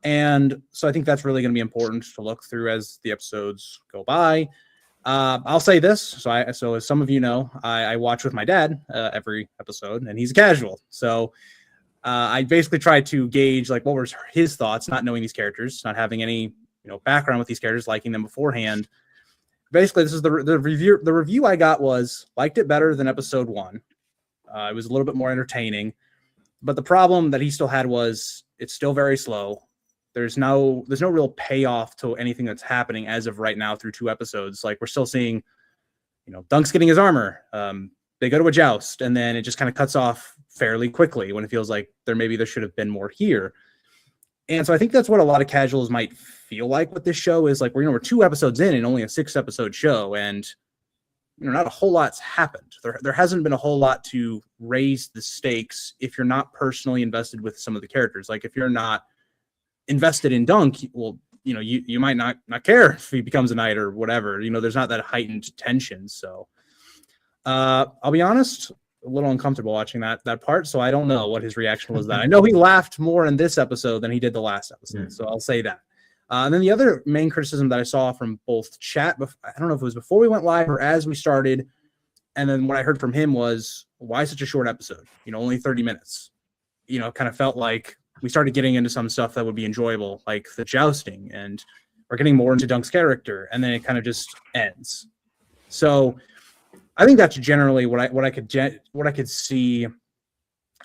And so I think that's really going to be important to look through as the episodes go by. I'll say this. So as some of you know, I watch with my dad every episode, and he's a casual. So I basically tried to gauge what were his thoughts, not knowing these characters, not having any background with these characters, liking them beforehand. Basically, this is the review. The review I got was liked it better than episode 1. It was a little bit more entertaining, but the problem that he still had was it's still very slow. There's no real payoff to anything that's happening as of right now through 2 episodes. We're still seeing, Dunk's getting his armor. They go to a joust, and then it just kind of cuts off fairly quickly when it feels like there should have been more here. And so I think that's what a lot of casuals might feel like with this show is we're 2 episodes in and only a 6-episode show, and not a whole lot's happened. There hasn't been a whole lot to raise the stakes if you're not personally invested with some of the characters. invested in Dunk, well, you know, you might not care if he becomes a knight or whatever. You know, there's not that heightened tension. So I'll be honest, a little uncomfortable watching that part. So I don't know what his reaction was. That I know he laughed more in this episode than he did the last episode. So I'll say that. And then the other main criticism that I saw from both chat, I don't know if it was before we went live or as we started, and then what I heard from him was, why such a short episode? You know, only 30 minutes. You know, kind of felt like we started getting into some stuff that would be enjoyable, like the jousting, and we're getting more into Dunk's character, and then it kind of just ends. So I think that's generally what I could see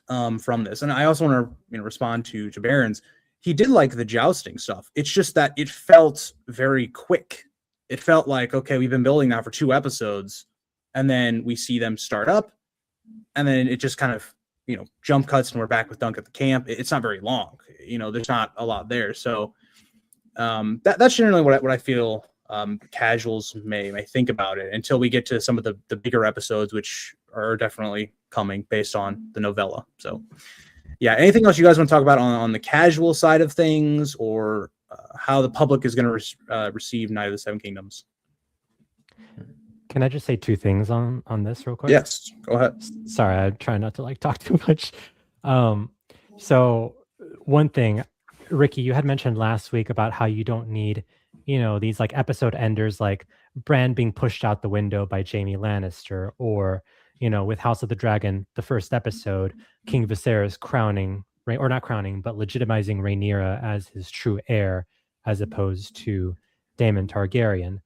from this. And I also want to respond to Barron's. He did like the jousting stuff. It's just that it felt very quick. It felt like, okay, we've been building that for 2 episodes, and then we see them start up, and then it just kind of, you know, jump cuts and we're back with Dunk at the camp. It's not very long. You know, there's not a lot there. So that's generally what I feel casuals may think about it until we get to some of the bigger episodes, which are definitely coming based on the novella. So yeah, anything else you guys want to talk about on the casual side of things, or how the public is going to receive Night of the Seven Kingdoms? Can I just say 2 things on this real quick? Yes, go ahead. Sorry, I try not to like talk too much. So one thing, Ricky, you had mentioned last week about how you don't need, you know, these like episode enders like Bran being pushed out the window by Jaime Lannister, or, you know, with House of the Dragon, the first episode, King Viserys crowning, or not crowning, but legitimizing Rhaenyra as his true heir, as opposed to Daemon Targaryen.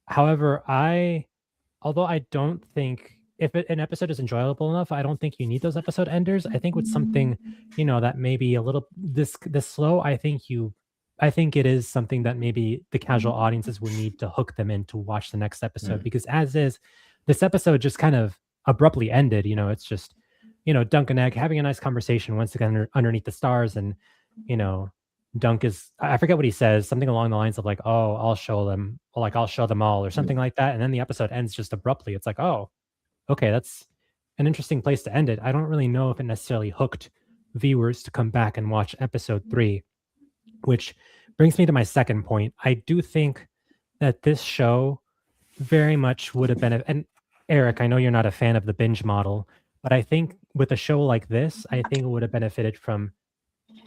However, although I don't think if an episode is enjoyable enough, I don't think you need those episode enders. I think with something, you know, that maybe a little this slow, I think it is something that maybe the casual audiences will need to hook them in to watch the next episode, because as is, this episode just kind of abruptly ended. You know, it's just, you know, Dunk and Egg having a nice conversation once again underneath the stars, and, you know, Dunk is, I forget what he says, something along the lines of like, oh, I'll show them, or like, I'll show them all, or something like that. And then the episode ends just abruptly. It's like, oh, okay, that's an interesting place to end it. I don't really know if it necessarily hooked viewers to come back and watch episode 3, which brings me to my second point. I do think that this show very much would have been, and Eric, I know you're not a fan of the binge model, but I think with a show like this, I think it would have benefited from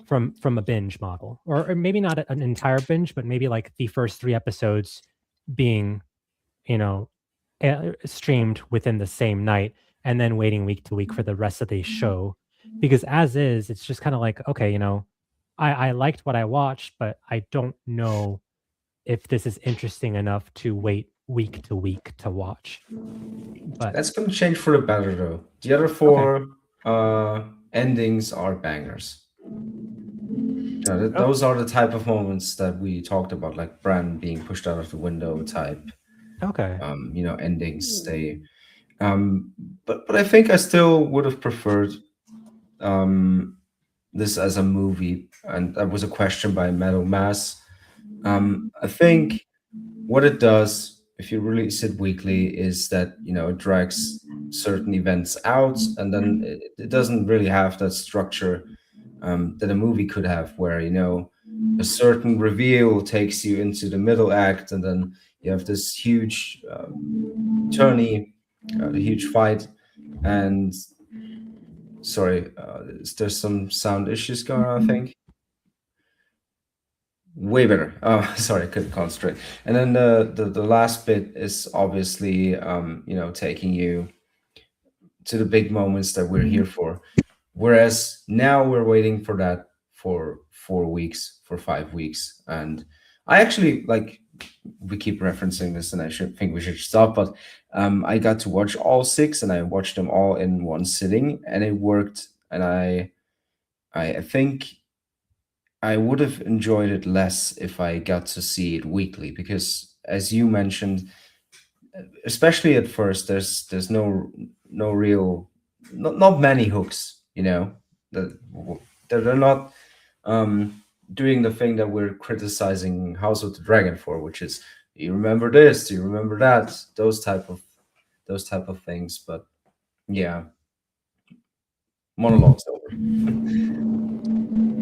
a binge model, or maybe not an entire binge, but maybe like the first 3 episodes being, you know, streamed within the same night, and then waiting week to week for the rest of the show. Because as is, it's just kind of like, okay, you know, I liked what I watched, but I don't know if this is interesting enough to wait week to week to watch. But that's going to change for the better, though. The other 4 endings are bangers. Those are the type of moments that we talked about, like Bran being pushed out of the window type. Okay. You know, endings. They, but I think I still would have preferred this as a movie, and that was a question by Meadow Mass. I think what it does, if you release it weekly, is that, you know, it drags certain events out, and then it doesn't really have that structure that a movie could have, where, you know, a certain reveal takes you into the middle act, and then you have this huge tourney, a huge fight, and there's some sound issues going on, I think. Way better. Sorry, I couldn't concentrate. And then the last bit is obviously, you know, taking you to the big moments that we're here for. Whereas now we're waiting for that for 4 weeks, for 5 weeks. And I actually, like, we keep referencing this, and I think we should stop, but I got to watch all 6, and I watched them all in one sitting, and it worked. And I think I would have enjoyed it less if I got to see it weekly, because, as you mentioned, especially at first, there's no real, not many hooks, you know. They're not doing the thing that we're criticizing House of the Dragon for, which is, do you remember this? Do you remember that? Those type of things. But yeah, monologues over.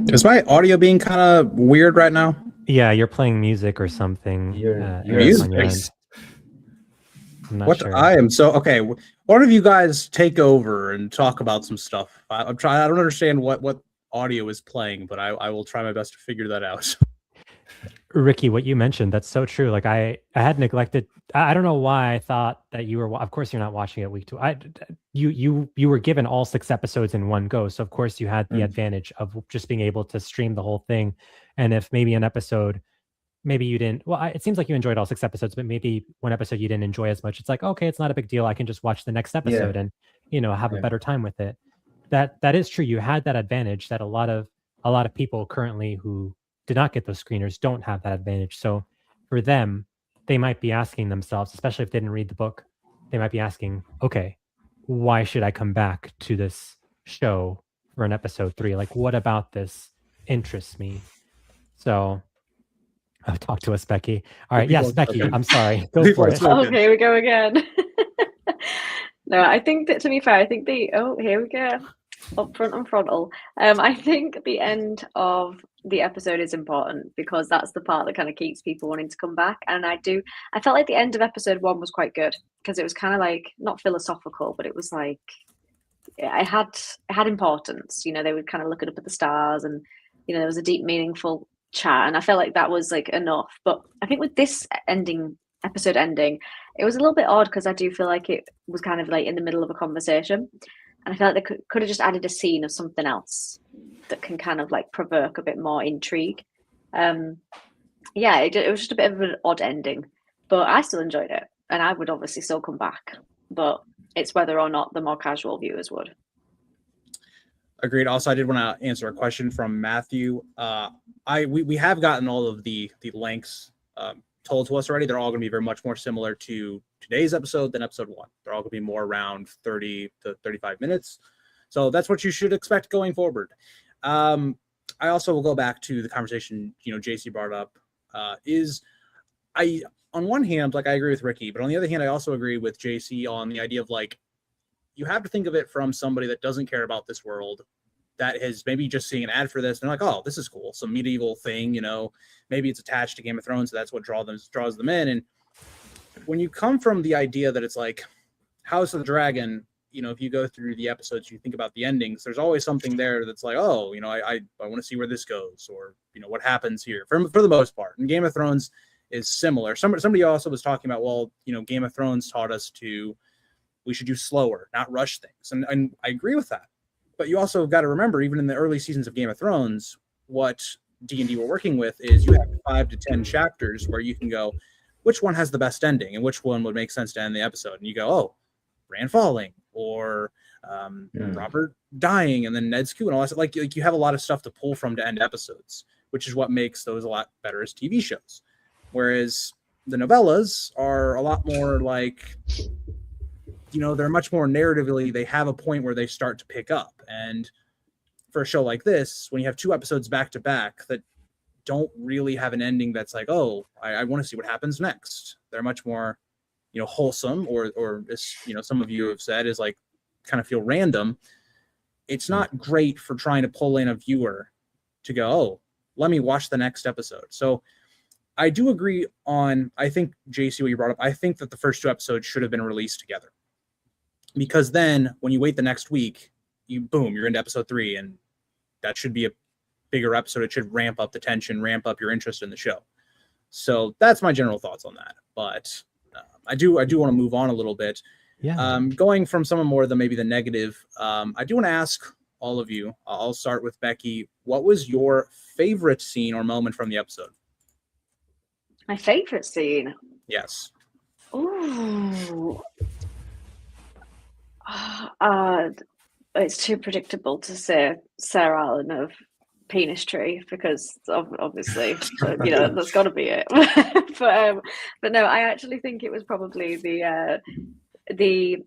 Is my audio being kind of weird right now? Yeah, you're playing music or something. You're Music? on your end. spaced. I'm not What sure. I am so okay. One of you guys take over and talk about some stuff. I'm trying. I don't understand what audio is playing, but I will try my best to figure that out. Ricky, what you mentioned, that's so true. Like I had neglected. I don't know why I thought that you were. Of course, you're not watching it week 2. You were given all 6 episodes in one go, so of course you had the advantage of just being able to stream the whole thing. And if maybe an episode, maybe you didn't. Well, it seems like you enjoyed all 6 episodes, but maybe one episode you didn't enjoy as much. It's like, okay, it's not a big deal. I can just watch the next episode and have a better time with it. That is true. You had that advantage that a lot of people currently who did not get those screeners don't have that advantage. So for them, they might be asking themselves, especially if they didn't read the book, they might be asking, okay, why should I come back to this show for an episode 3? Like, what about this interests me? So talk to us, Becky. All right. Yes, Becky, I'm sorry. Go for it. Oh, here we go again. No, I think that, to be fair, I think here we go. Up front and frontal. I think the end of the episode is important because that's the part that kind of keeps people wanting to come back. And I felt like the end of episode 1 was quite good because it was kind of like not philosophical, but it was like it had importance. They would kind of look up at the stars, and there was a deep, meaningful chat, and I felt like that was like enough. But I think with this episode ending, it was a little bit odd because I do feel like it was kind of like in the middle of a conversation. And I felt like they could have just added a scene of something else that can kind of like provoke a bit more intrigue. It was just a bit of an odd ending, but I still enjoyed it, and I would obviously still come back. But it's whether or not the more casual viewers would. Agreed. Also, I did want to answer a question from Matthew. We have gotten all of the links told to us already. They're all going to be very much more similar to today's episode than episode 1. They're all going to be more around 30 to 35 minutes. So that's what you should expect going forward. I also will go back to the conversation, JC brought up, on one hand, like I agree with Ricky, but on the other hand, I also agree with JC on the idea of like, you have to think of it from somebody that doesn't care about this world, that is maybe just seeing an ad for this and they're like, oh, this is cool, some medieval thing, maybe it's attached to Game of Thrones, so that's what draws them in. And when you come from the idea that it's like House of the Dragon, if you go through the episodes, you think about the endings, there's always something there that's like, oh, I want to see where this goes, or what happens here for the most part. And Game of Thrones is similar. Somebody also was talking about, well, Game of Thrones taught us we should do slower, not rush things. And I agree with that. But you also got to remember, even in the early seasons of Game of Thrones, what D&D were working with is you have 5 to 10 chapters where you can go, which one has the best ending and which one would make sense to end the episode? And you go, oh, Bran falling, or Robert dying, and then Ned's coup and all that. Like you have a lot of stuff to pull from to end episodes, which is what makes those a lot better as TV shows. Whereas the novellas are a lot more like, they're much more narratively, they have a point where they start to pick up. And for a show like this, when you have 2 episodes back to back that don't really have an ending that's like, oh, I want to see what happens next. They're much more, wholesome, or as some of you have said, is like kind of feel random. It's not great for trying to pull in a viewer to go, oh, let me watch the next episode. So I do agree on, I think, JC, what you brought up, I think that the first 2 episodes should have been released together. Because then when you wait the next week, you're into episode 3, and that should be a bigger episode. It should ramp up the tension, ramp up your interest in the show. So that's my general thoughts on that. But I do want to move on a little bit. Yeah. Going from some more of maybe the negative, I do want to ask all of you. I'll start with Becky. What was your favorite scene or moment from the episode? My favorite scene? Yes. Ooh. It's too predictable to say Sarah Allen of Penis Tree, because obviously that's got to be it. but no, I actually think it was probably the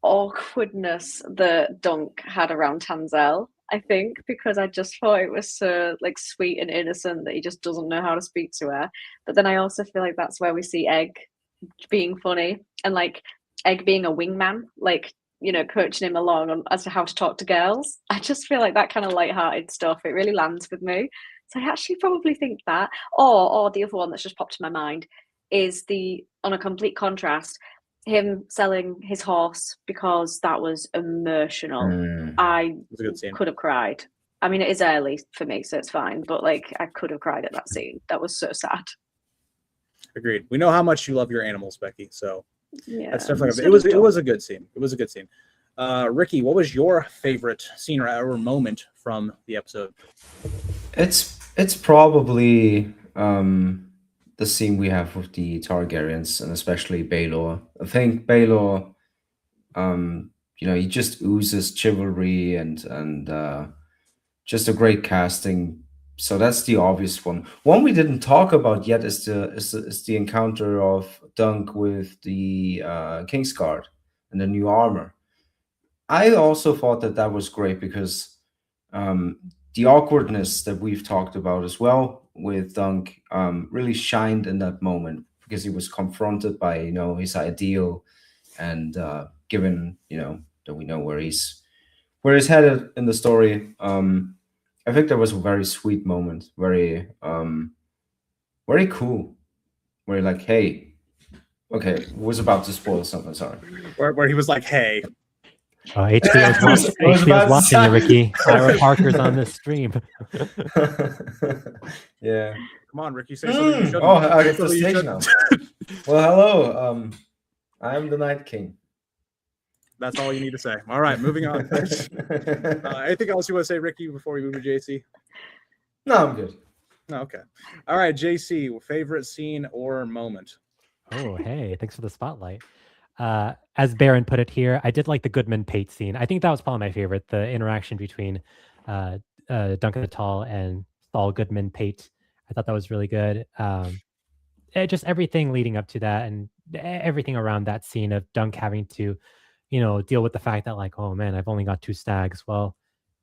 awkwardness that Dunk had around Tanzel. I think because I just thought it was so like sweet and innocent that he just doesn't know how to speak to her. But then I also feel like that's where we see Egg being funny, and like Egg being a wingman. Like coaching him along as to how to talk to girls. I just feel like that kind of lighthearted stuff, it really lands with me. So I actually probably think that, or the other one that's just popped in my mind is on a complete contrast, him selling his horse, because that was emotional. I It was a good scene. could have cried. I mean, it is early for me, so it's fine. But like, I could have cried at that scene. That was so sad. Agreed. We know how much you love your animals, Becky. So Yeah, that's definitely it was a good scene. It was a good scene. Ricky, what was your favorite scene or moment from the episode? It's probably the scene we have with the Targaryens, and especially Baelor. I think Baelor, he just oozes chivalry and just a great casting. So that's the obvious one. One we didn't talk about yet is the encounter of Dunk with the Kingsguard and the new armor. I also thought that was great because the awkwardness that we've talked about as well with Dunk really shined in that moment because he was confronted by his ideal, and given that we know where he's headed in the story. I think that was a very sweet moment, very very cool. Where you're like, hey, okay, was about to spoil something. Sorry. Where he was like, "Hey." HBO's watching you, Ricky. Ira Parker's on this stream. Yeah. Come on, Ricky, say something. You shouldn't. Oh, I get the Say stage something you now. Well, hello. I'm the Night King. That's all you need to say. All right, moving on. Anything else you want to say, Ricky, before we move to JC? No, I'm good. No, okay. All right, JC, favorite scene or moment? Oh, hey, thanks for the spotlight. As Baron put it here, I did like the Goodman Pate scene. I think that was probably my favorite, the interaction between Duncan Attal and Saul Goodman Pate. I thought that was really good. Just everything leading up to that and everything around that scene of Dunk having to, deal with the fact that like, oh man, I've only got 2 stags. Well,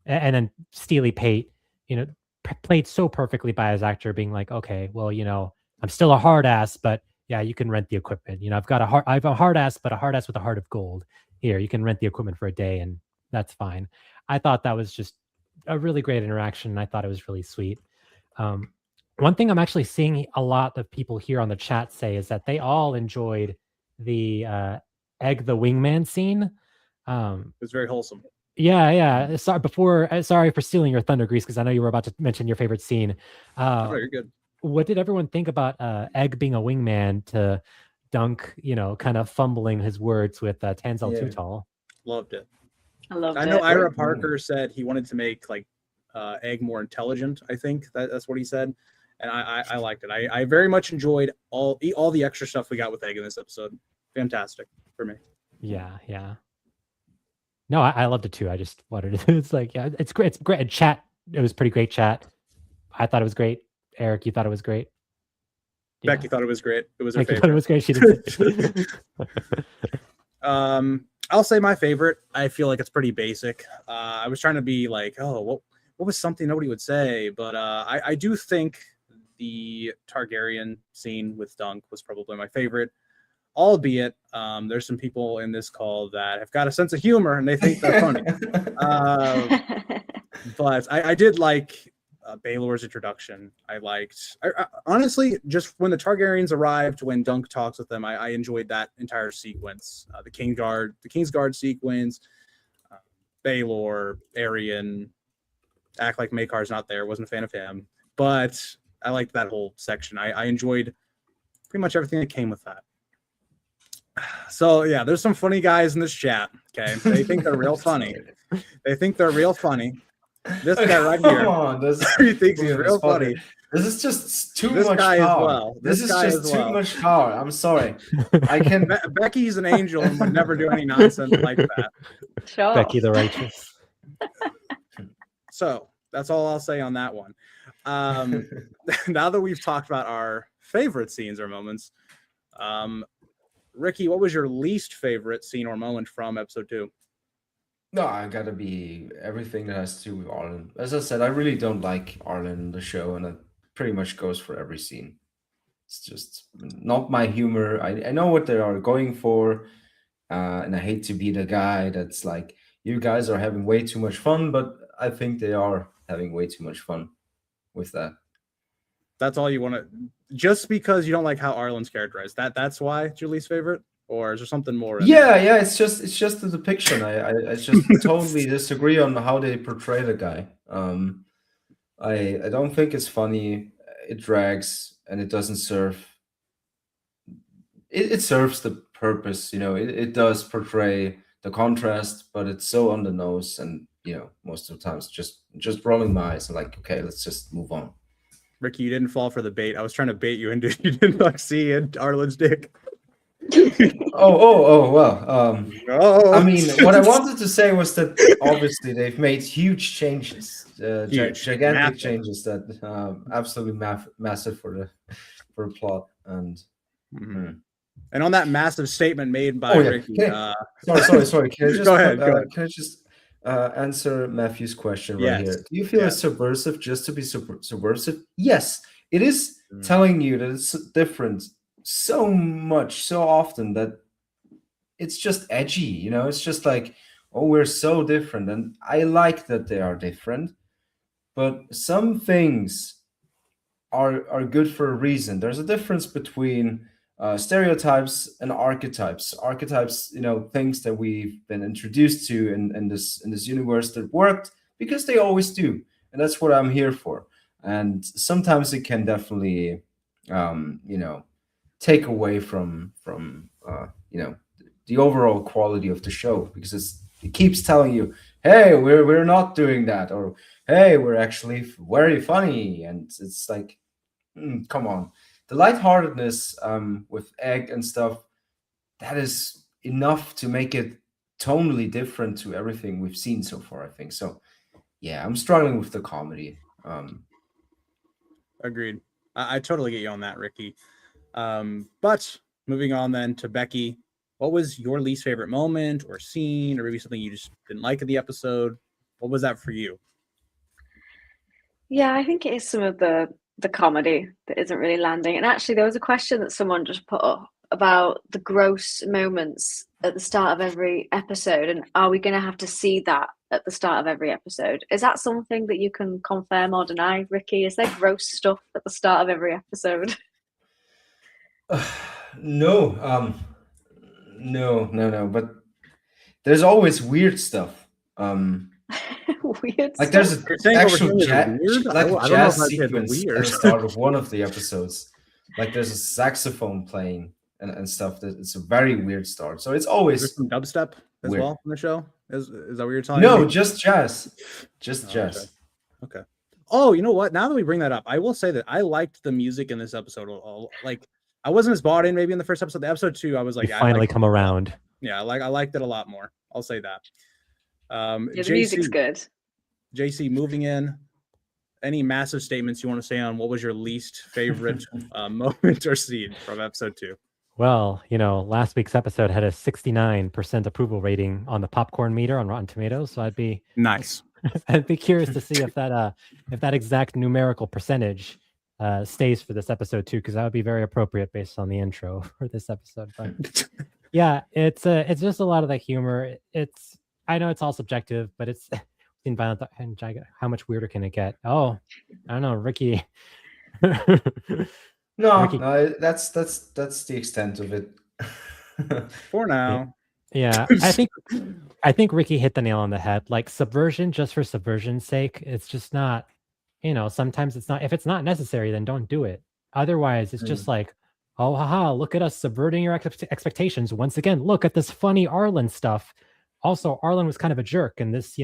and then Steely Pate, played so perfectly by his actor being like, okay, well, I'm still a hard ass, but yeah, you can rent the equipment. I have a hard ass, but a hard ass with a heart of gold. Here, you can rent the equipment for a day, and that's fine. I thought that was just a really great interaction, and I thought it was really sweet. One thing I'm actually seeing a lot of people here on the chat say is that they all enjoyed the Egg the Wingman scene. It was very wholesome. Yeah. Sorry for stealing your thunder, Grease, because I know you were about to mention your favorite scene. Oh, you're good. What did everyone think about Egg being a wingman to Dunk, kind of fumbling his words with Tanzel Tutal? Loved it. I loved it. I know Ira Parker said he wanted to make like Egg more intelligent. I think that's what he said, and I liked it. I very much enjoyed all the extra stuff we got with Egg in this episode. Fantastic for me. Yeah. No, I loved it too. I just wanted to. It's like, yeah, it's great. It's great. Chat. It was pretty great chat. I thought it was great. Eric, you thought it was great. Yeah. Becky thought it was great. It was her favorite. Thought it was great. She did. I'll say my favorite. I feel like it's pretty basic. I was trying to be like, oh, what was something nobody would say, but I do think the Targaryen scene with Dunk was probably my favorite. Albeit, there's some people in this call that have got a sense of humor and they think they're funny. But I did like Baelor's introduction. I honestly, just when the Targaryens arrived, when Dunk talks with them, I enjoyed that entire sequence. The Kingsguard sequence, Baelor, Aryan, act like Makar's not there. Wasn't a fan of him, but I liked that whole section. I enjoyed pretty much everything that came with that. So yeah, there's some funny guys in this chat. Okay, they think they're real funny. They think they're real funny. This guy right here, he thinks he's real funny. This is just too this much guy power. As well. This is just too much power. I'm sorry. I can. Becky's an angel and would never do any nonsense like that. Sure. Becky the righteous. So that's all I'll say on that one. Now that we've talked about our favorite scenes or moments, Ricky, what was your least favorite scene or moment from episode 2? No, I gotta be everything that has to do with Arlen. As I said, I really don't like Arlen in the show, and it pretty much goes for every scene. It's just not my humor. I know what they are going for. and I hate to be the guy that's like, you guys are having way too much fun, but I think they are having way too much fun with that. That's all you want to, just because you don't like how Arlen's characterized. That's why it's your least favorite, or is there something more? In Yeah, yeah, it's just the depiction. I just totally disagree on how they portray the guy. I don't think it's funny. It drags and it doesn't serve. It serves the purpose, it does portray the contrast, but it's so on the nose, and most of the times just rolling my eyes and like, okay, let's just move on. Ricky, you didn't fall for the bait. I was trying to bait you into you didn't like see in Arlen's dick. Well, Oh. I mean, what I wanted to say was that obviously they've made huge changes, gigantic massive. changes that absolutely massive for the plot. And And on that massive statement made by Ricky, sorry. Can I just go ahead. Can I just answer Matthew's question right Yes. here? Do you feel it's subversive just to be subversive? Yes, it is telling you that it's different so much, so often, that it's just edgy. It's just like, oh, we're so different, and I like that they are different. But some things are good for a reason. There's a difference between stereotypes and archetypes. Archetypes, things that we've been introduced to in this universe that worked because they always do, and that's what I'm here for. And sometimes it can definitely, take away from the overall quality of the show, because it keeps telling you, hey, we're not doing that, or hey, we're actually very funny, and it's like, come on. The lightheartedness with Egg and stuff, that is enough to make it tonally different to everything we've seen so far, I think. So yeah, I'm struggling with the comedy. Agreed. I totally get you on that, Ricky. But moving on then to Becky, what was your least favorite moment or scene, or maybe something you just didn't like in the episode? What was that for you? Yeah, I think it is some of the comedy that isn't really landing. And actually, there was a question that someone just put up about the gross moments at the start of every episode, and are we going to have to see that at the start of every episode? Is that something that you can confirm or deny, Ricky? Is there gross stuff at the start of every episode? No, but there's always weird stuff. Weird like stuff. there's an actual jazz sequence weird. at the start of one of the episodes. Like there's a saxophone playing and stuff. That it's a very weird start. So it's always There's some dubstep as weird. well in the show. Is that what you're telling me? No, just jazz. Just jazz. Okay. Oh, you know what? Now that we bring that up, I will say that I liked the music in this episode. Like, I wasn't as bought in maybe in the first episode. The episode 2, I was like, finally come around. Yeah, I liked it a lot more. I'll say that. The music's good. JC, moving in. Any massive statements you want to say on what was your least favorite moment or scene from episode 2? Well, last week's episode had a 69% approval rating on the popcorn meter on Rotten Tomatoes, so I'd be nice. I'd be curious to see if that exact numerical percentage stays for this episode too, because that would be very appropriate based on the intro for this episode. But yeah, it's just a lot of that humor. I know it's all subjective, but it's in violent and how much weirder can it get? Oh, I don't know, Ricky. No, that's the extent of it. For now. Yeah, I think Ricky hit the nail on the head. Like, subversion just for subversion's sake, it's just not, sometimes it's not. If it's not necessary, then don't do it. Otherwise, it's just like, oh, haha, look at us subverting your expectations. Once again, look at this funny Arlen stuff. Also, Arlen was kind of a jerk, and this,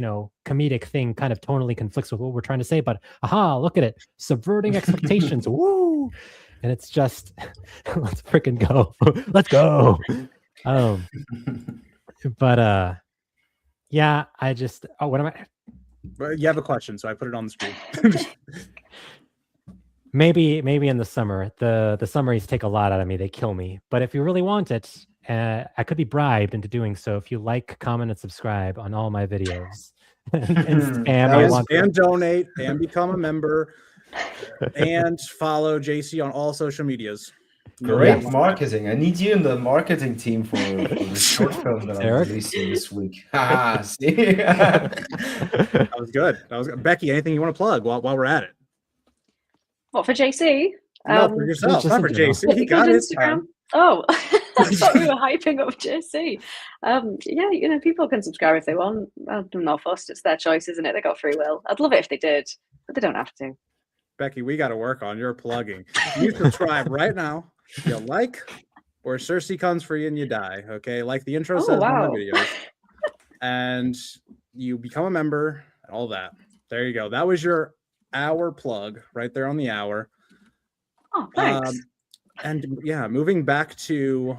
comedic thing kind of tonally conflicts with what we're trying to say. But aha, look at it, subverting expectations. Woo! And it's just, let's freaking go. Let's go. But yeah, I just, what am I? But you have a question, so I put it on the screen. maybe in the summer, the summaries take a lot out of me. They kill me. But if you really want it, I could be bribed into doing so if you like, comment, and subscribe on all my videos. and donate and become a member and follow JC on all social medias. Great Yeah. marketing. I need you in the marketing team for the short film that I'm Eric? releasing this week. Ah, see? That was good. That was good. Becky, anything you want to plug while we're at it? What for JC? No, for yourself, just not in for general. JC. He got his time. Oh, I thought we were hyping up JC. Yeah, people can subscribe if they want. I'm not fussed. It's their choice, isn't it? They got free will. I'd love it if they did, but they don't have to. Becky, we got to work on your plugging. You subscribe right now. You like, or Cersei comes for you and you die. Okay, like the intro says on my videos, and you become a member and all that. There you go. That was your hour plug right there on the hour. Oh, thanks. And yeah, moving back to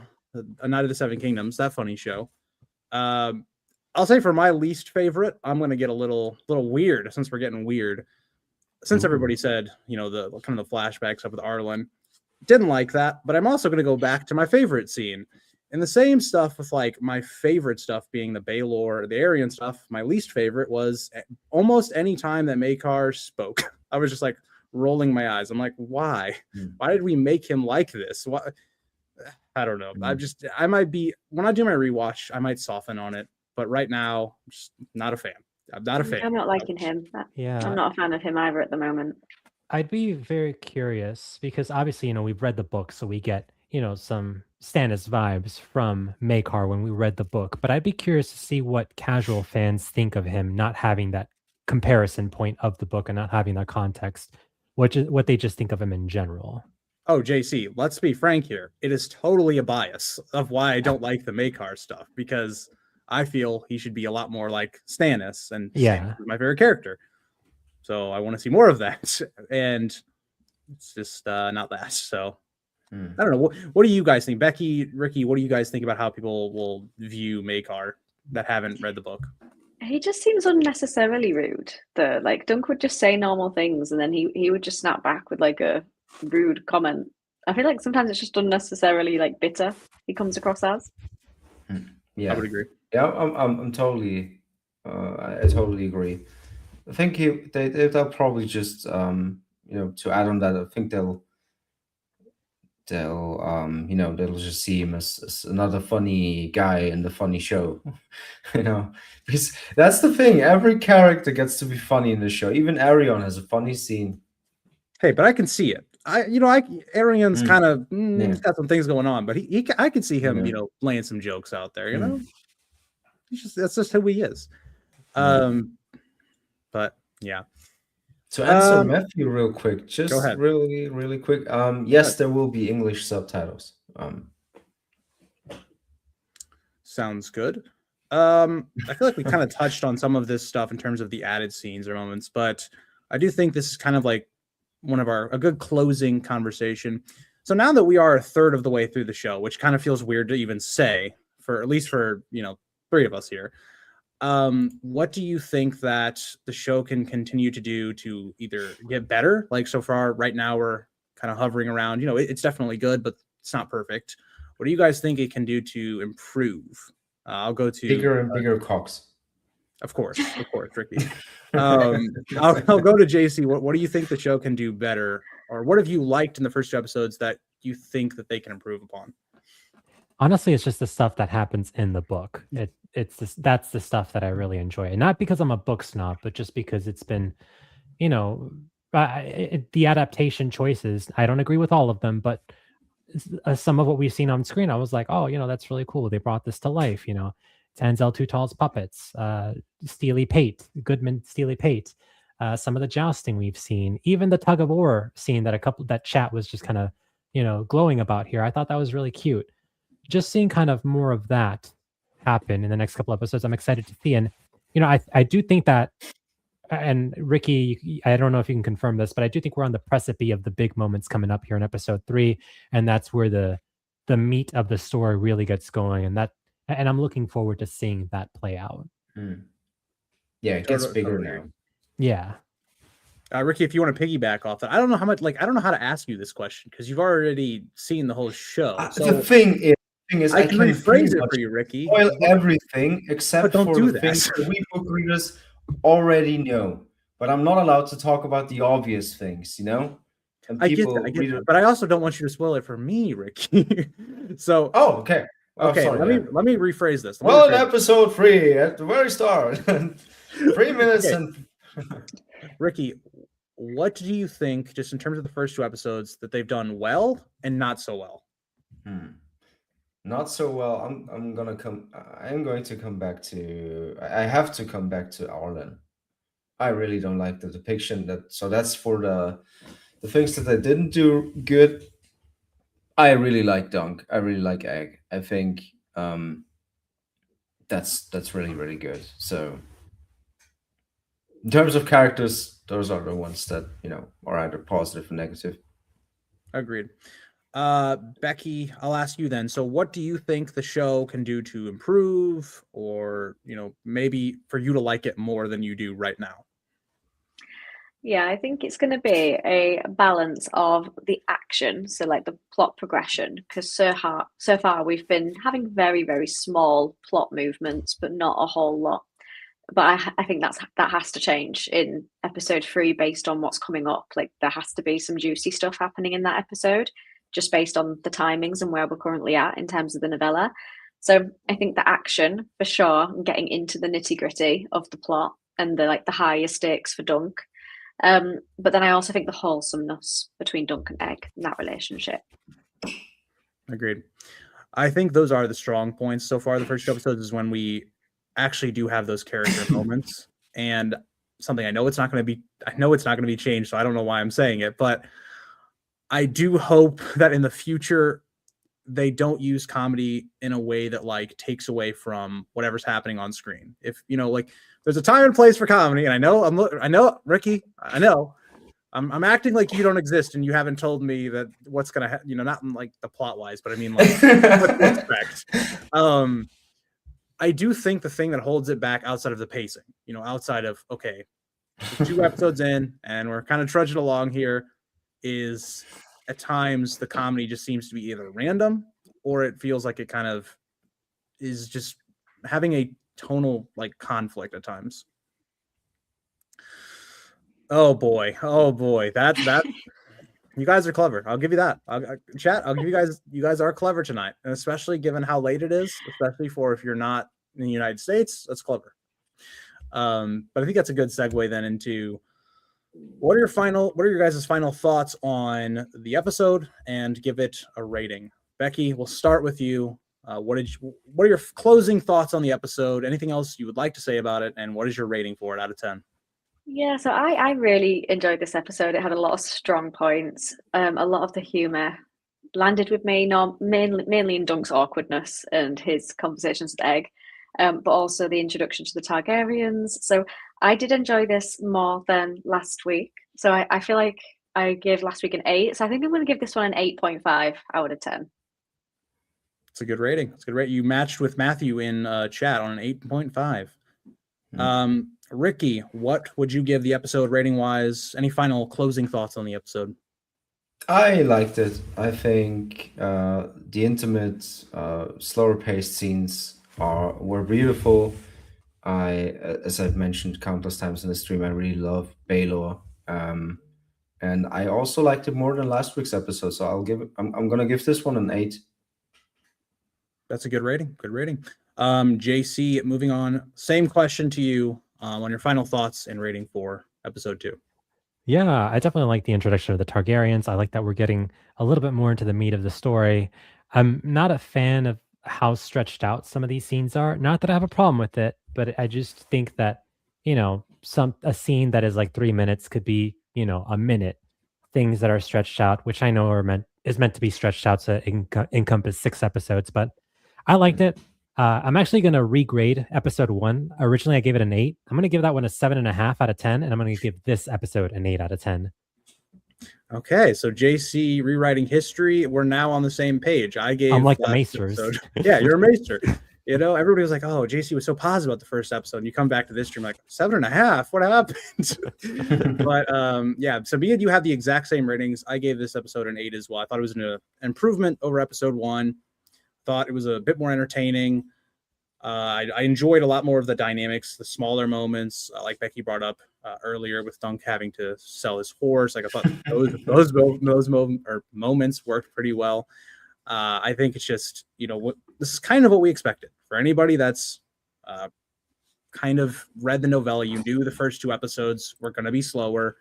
A Night of the Seven Kingdoms, that funny show. I'll say for my least favorite, I'm going to get a little weird since we're getting weird. Since everybody said, the kind of the flashback stuff with Arlen, didn't like that, but I'm also going to go back to my favorite scene. And the same stuff with like my favorite stuff being the Baelor, the Aryan stuff. My least favorite was almost any time that Maekar spoke. I was just like rolling my eyes. I'm like, why? Why did we make him like this? Why? I don't know. I might be, when I do my rewatch, I might soften on it. But right now, I'm just not a fan. I'm not a fan. I'm not liking him. Yeah. I'm not a fan of him either at the moment. I'd be very curious because obviously, we've read the book, so we get, some Stannis vibes from Maekar when we read the book. But I'd be curious to see what casual fans think of him not having that comparison point of the book and not having that context, what they just think of him in general. Oh, JC, let's be frank here. It is totally a bias of why I don't like the Maekar stuff, because I feel he should be a lot more like Stannis, and Stannis is my favorite character. So I want to see more of that, and it's just not that. So I don't know. What do you guys think, Becky, Ricky? What do you guys think about how people will view Maekar that haven't read the book? He just seems unnecessarily rude. Dunk would just say normal things, and then he would just snap back with like a rude comment. I feel like sometimes it's just unnecessarily like bitter. He comes across as. Yeah, I would agree. Yeah, I'm totally. I totally agree. I think they'll probably just to add on that. I think they'll just see him as another funny guy in the funny show, because that's the thing. Every character gets to be funny in the show. Even Arion has a funny scene. Hey, but I can see it. Arian's kind of he's got some things going on, but I could see him, laying some jokes out there. That's just who he is. But yeah. To answer Matthew real quick, just go ahead. really, really quick. Yes, there will be English subtitles. Sounds good. I feel like we kind of touched on some of this stuff in terms of the added scenes or moments, but I do think this is kind of like a good closing conversation. So now that we are a third of the way through the show, which kind of feels weird to even say, for at least for three of us here, what do you think that the show can continue to do to either get better? Like so far, right now we're kind of hovering around. It's definitely good, but it's not perfect. What do you guys think it can do to improve? I'll go to bigger and bigger cocks. Of course, Ricky. I'll go to JC. What do you think the show can do better, or what have you liked in the first two episodes that you think that they can improve upon? Honestly, it's just the stuff that happens in the book. That's the stuff that I really enjoy, and not because I'm a book snob, but just because it's been, the adaptation choices. I don't agree with all of them, but some of what we've seen on screen, I was like, oh, that's really cool. They brought this to life. Tanzel Tutal's puppets, Steely Pate, Goodman Steely Pate, some of the jousting we've seen, even the tug of war scene that chat was just kind of, glowing about here. I thought that was really cute. Just seeing kind of more of that happen in the next couple episodes, I'm excited to see. And, I do think that, and Ricky, I don't know if you can confirm this, but I do think we're on the precipice of the big moments coming up here in episode 3. And that's where the meat of the story really gets going. And I'm looking forward to seeing that play out. Yeah, it gets bigger now. Yeah. Ricky, if you want to piggyback off that, I don't know how to ask you this question because you've already seen the whole show. So the thing is, I can rephrase it for you, Ricky. Spoil everything except for the things that we book readers already know. But I'm not allowed to talk about the obvious things, and I get people that, I get read that, it. but I also don't want you to spoil it for me, Ricky. So Oh, okay. Oh, okay, sorry, let me rephrase this. Well, in episode 3, at the very start, 3 minutes Okay. and Ricky, what do you think, just in terms of the first 2 episodes, that they've done well and not so well? Not so well. I'm going to come back to. I have to come back to Arlen. I really don't like the depiction so that's for the things that I didn't do good. I really like Dunk. I really like Egg. I think that's really, really good. So in terms of characters, those are the ones that, are either positive or negative. Agreed. Becky, I'll ask you then. So what do you think the show can do to improve, or, maybe for you to like it more than you do right now? Yeah, I think it's going to be a balance of the action, so like the plot progression, because so far we've been having very, very small plot movements, but not a whole lot. But I think that has to change in episode 3 based on what's coming up. Like there has to be some juicy stuff happening in that episode, just based on the timings and where we're currently at in terms of the novella. So I think the action for sure, and getting into the nitty-gritty of the plot and the higher stakes for Dunk. But then I also think the wholesomeness between Dunk and Egg in that relationship. Agreed. I think those are the strong points so far. The first 2 episodes is when we actually do have those character moments, and something I know it's not going to be changed, so I don't know why I'm saying it, but I do hope that in the future they don't use comedy in a way that takes away from whatever's happening on screen. If there's a time and place for comedy, and I know Ricky, I know I'm acting like you don't exist, and you haven't told me that what's gonna not in the plot wise, but I mean what to expect. I do think the thing that holds it back outside of the pacing, outside of, okay, 2 episodes in and we're kind of trudging along here, is at times the comedy just seems to be either random, or it feels like it kind of is just having a tonal conflict at times. Oh boy. That you guys are clever. I'll give you that. Chat, I'll give you guys are clever tonight, and especially given how late it is, especially for if you're not in the United States, that's clever. But I think that's a good segue then into what are your guys' final thoughts on the episode, and give it a rating. Becky, we'll start with you. What are your closing thoughts on the episode? Anything else you would like to say about it, and what is your rating for it out of 10? Yeah, so I really enjoyed this episode. It had a lot of strong points. A lot of the humour landed with me, mainly in Dunk's awkwardness and his conversations with Egg, but also the introduction to the Targaryens. So I did enjoy this more than last week. So I feel like I gave last week an 8. So I think I'm going to give this one an 8.5 out of 10. It's a good rating. It's a good rating. You matched with Matthew in chat on an 8.5. Ricky, what would you give the episode rating wise? Any final closing thoughts on the episode? I liked it. I think the intimate, slower paced scenes were beautiful. As I've mentioned countless times in the stream, I really love Baelor. And I also liked it more than last week's episode. So I'm gonna give this one an 8. That's a good rating. Good rating. JC, moving on. Same question to you on your final thoughts and rating for episode 2. Yeah, I definitely like the introduction of the Targaryens. I like that we're getting a little bit more into the meat of the story. I'm not a fan of how stretched out some of these scenes are. Not that I have a problem with it, but I just think that, a scene that is 3 minutes could be, a minute. Things that are stretched out, which I know is meant to be stretched out to encompass 6 episodes, but I liked it. I'm actually going to regrade episode 1. Originally, I gave it an 8. I'm going to give that one a 7.5 out of 10, and I'm going to give this episode an 8 out of 10. Okay, so JC rewriting history. We're now on the same page. I'm like the Maesters. Yeah, you're a Maester. Everybody was like, "Oh, JC was so positive about the first episode." And you come back to this stream 7.5. What happened? But yeah. So me and you have the exact same ratings. I gave this episode an 8 as well. I thought it was an improvement over episode 1. Thought it was a bit more entertaining. I enjoyed a lot more of the dynamics, the smaller moments, like Becky brought up, earlier with Dunk having to sell his horse. Like I thought those moments worked pretty well. I think it's just, this is kind of what we expected for anybody that's kind of read the novella. You knew the first 2 episodes were going to be slower.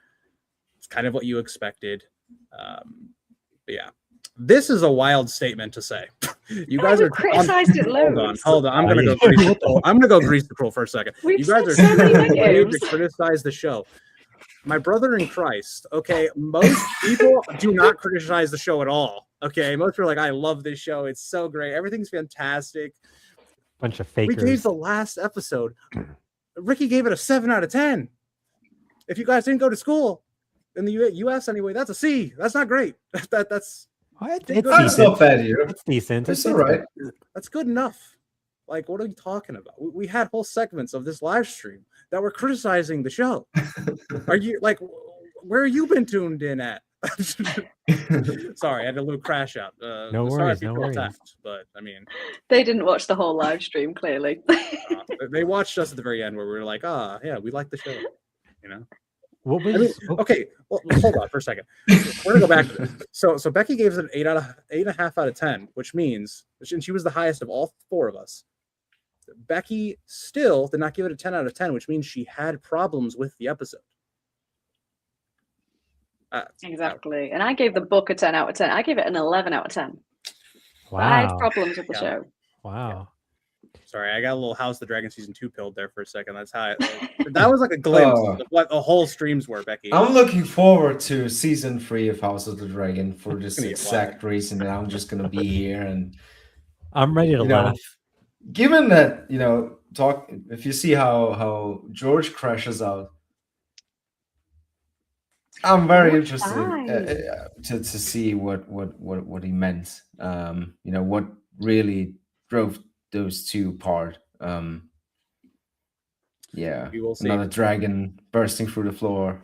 It's kind of what you expected. But yeah, this is a wild statement to say. You guys are criticized it loads. Hold on. I'm gonna go grease the pole. I'm gonna go grease the pole for a second. You guys are so many afraid negatives. to criticize the show. My brother in Christ. Okay, most people do not criticize the show at all. Okay, most people are like, I love this show. It's so great. Everything's fantastic. Bunch of fakers. We gave the last episode. Ricky gave it a 7 out of 10. If you guys didn't go to school in the U.S. anyway, that's a C. That's not great. That's it's That's not bad either. It's decent. It's all right. That's good enough. Like, what are you talking about? We had whole segments of this live stream that were criticizing the show. Are you like, where have you been tuned in at? Sorry, I had a little crash out. No worries, no worries. But I mean, They didn't watch the whole live stream, clearly. they watched us at the very end where we were like, yeah, we like the show. What was? I mean, okay, well, hold on for a second. We're gonna go back to this. So Becky gave it an 8.5 out of 10, which means, and she was the highest of all 4 of us. Becky still did not give it a 10 out of 10, which means she had problems with the episode. Exactly. And I gave the book a 10 out of 10. I gave it an 11 out of 10. Wow. I had problems with the show. Wow. Sorry, I got a little House of the Dragon season 2 pilled there for a second. That's how that was like a glimpse of what the whole streams were, Becky. I'm looking forward to season 3 of House of the Dragon for this exact reason that I'm just gonna be here and I'm ready to laugh. Given that, if you see how George crashes out, I'm very interested to see what he meant. What really drove those 2 apart. We will see. Another dragon bursting through the floor.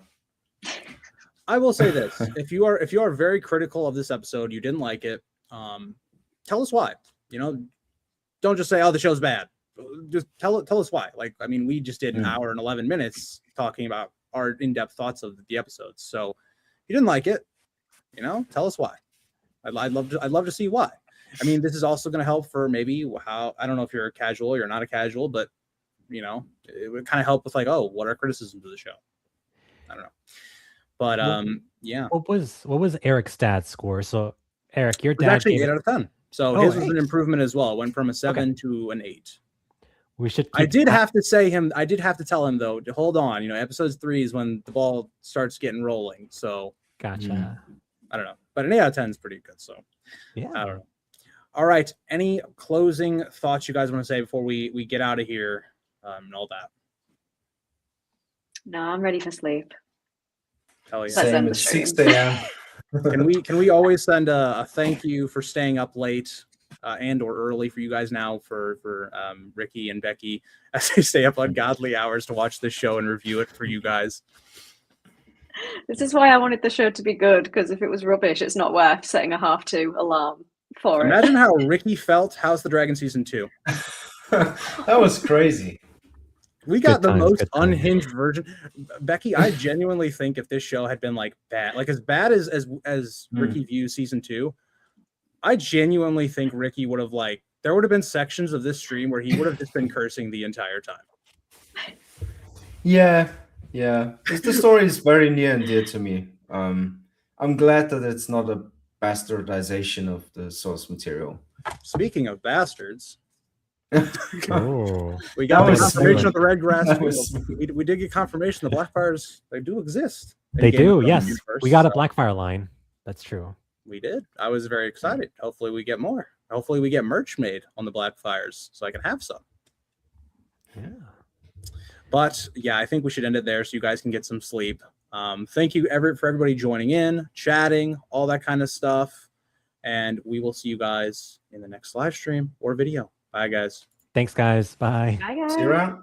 I will say this: if you are very critical of this episode, you didn't like it, tell us why. Don't just say, "Oh, the show's bad." Just tell us why. Like, I mean, we just did an hour and 11 minutes talking about our in-depth thoughts of the episodes. So, if you didn't like it, tell us why. I'd love to see why. I mean, this is also going to help for maybe how, I don't know if you're a casual or you're not a casual, but it would kind of help with like, oh, what are criticisms of the show? I don't know. But yeah. What was Eric's dad's score? So Eric, your dad actually 8 out of 10. So his was 8. an improvement as well. It went from a 7 to an 8. We should. I did have to tell him though, to hold on. Episodes 3 is when the ball starts getting rolling. So gotcha. I don't know, but an 8 out of 10 is pretty good. So yeah, I don't know. All right. Any closing thoughts you guys want to say before we get out of here and all that? No, I'm ready for sleep. Hell yeah. Same at 6 a.m. Can we always send a thank you for staying up late and or early for you guys now for Ricky and Becky as they stay up ungodly hours to watch this show and review it for you guys. This is why I wanted the show to be good, because if it was rubbish, it's not worth setting a 2:30 alarm for it. Imagine how Ricky felt House of the Dragon season 2. That was crazy. We got the most unhinged version. Becky, I genuinely think if this show had been like as bad as Ricky views season 2, I genuinely think Ricky would have there would have been sections of this stream where he would have just been cursing the entire time. Yeah. The story is very near and dear to me. I'm glad that it's not a bastardization of the source material. Speaking of bastards, oh, we got the confirmation of the red grass. We did get confirmation the Blackfires, they do exist. They do, yes. We got a Blackfire line. That's true. We did. I was very excited. Hopefully we get more. Hopefully we get merch made on the Blackfires so I can have some. Yeah. But yeah, I think we should end it there so you guys can get some sleep. Thank you for everybody joining in, chatting, all that kind of stuff. And we will see you guys in the next live stream or video. Bye, guys. Thanks, guys. Bye. Bye, guys. See you around.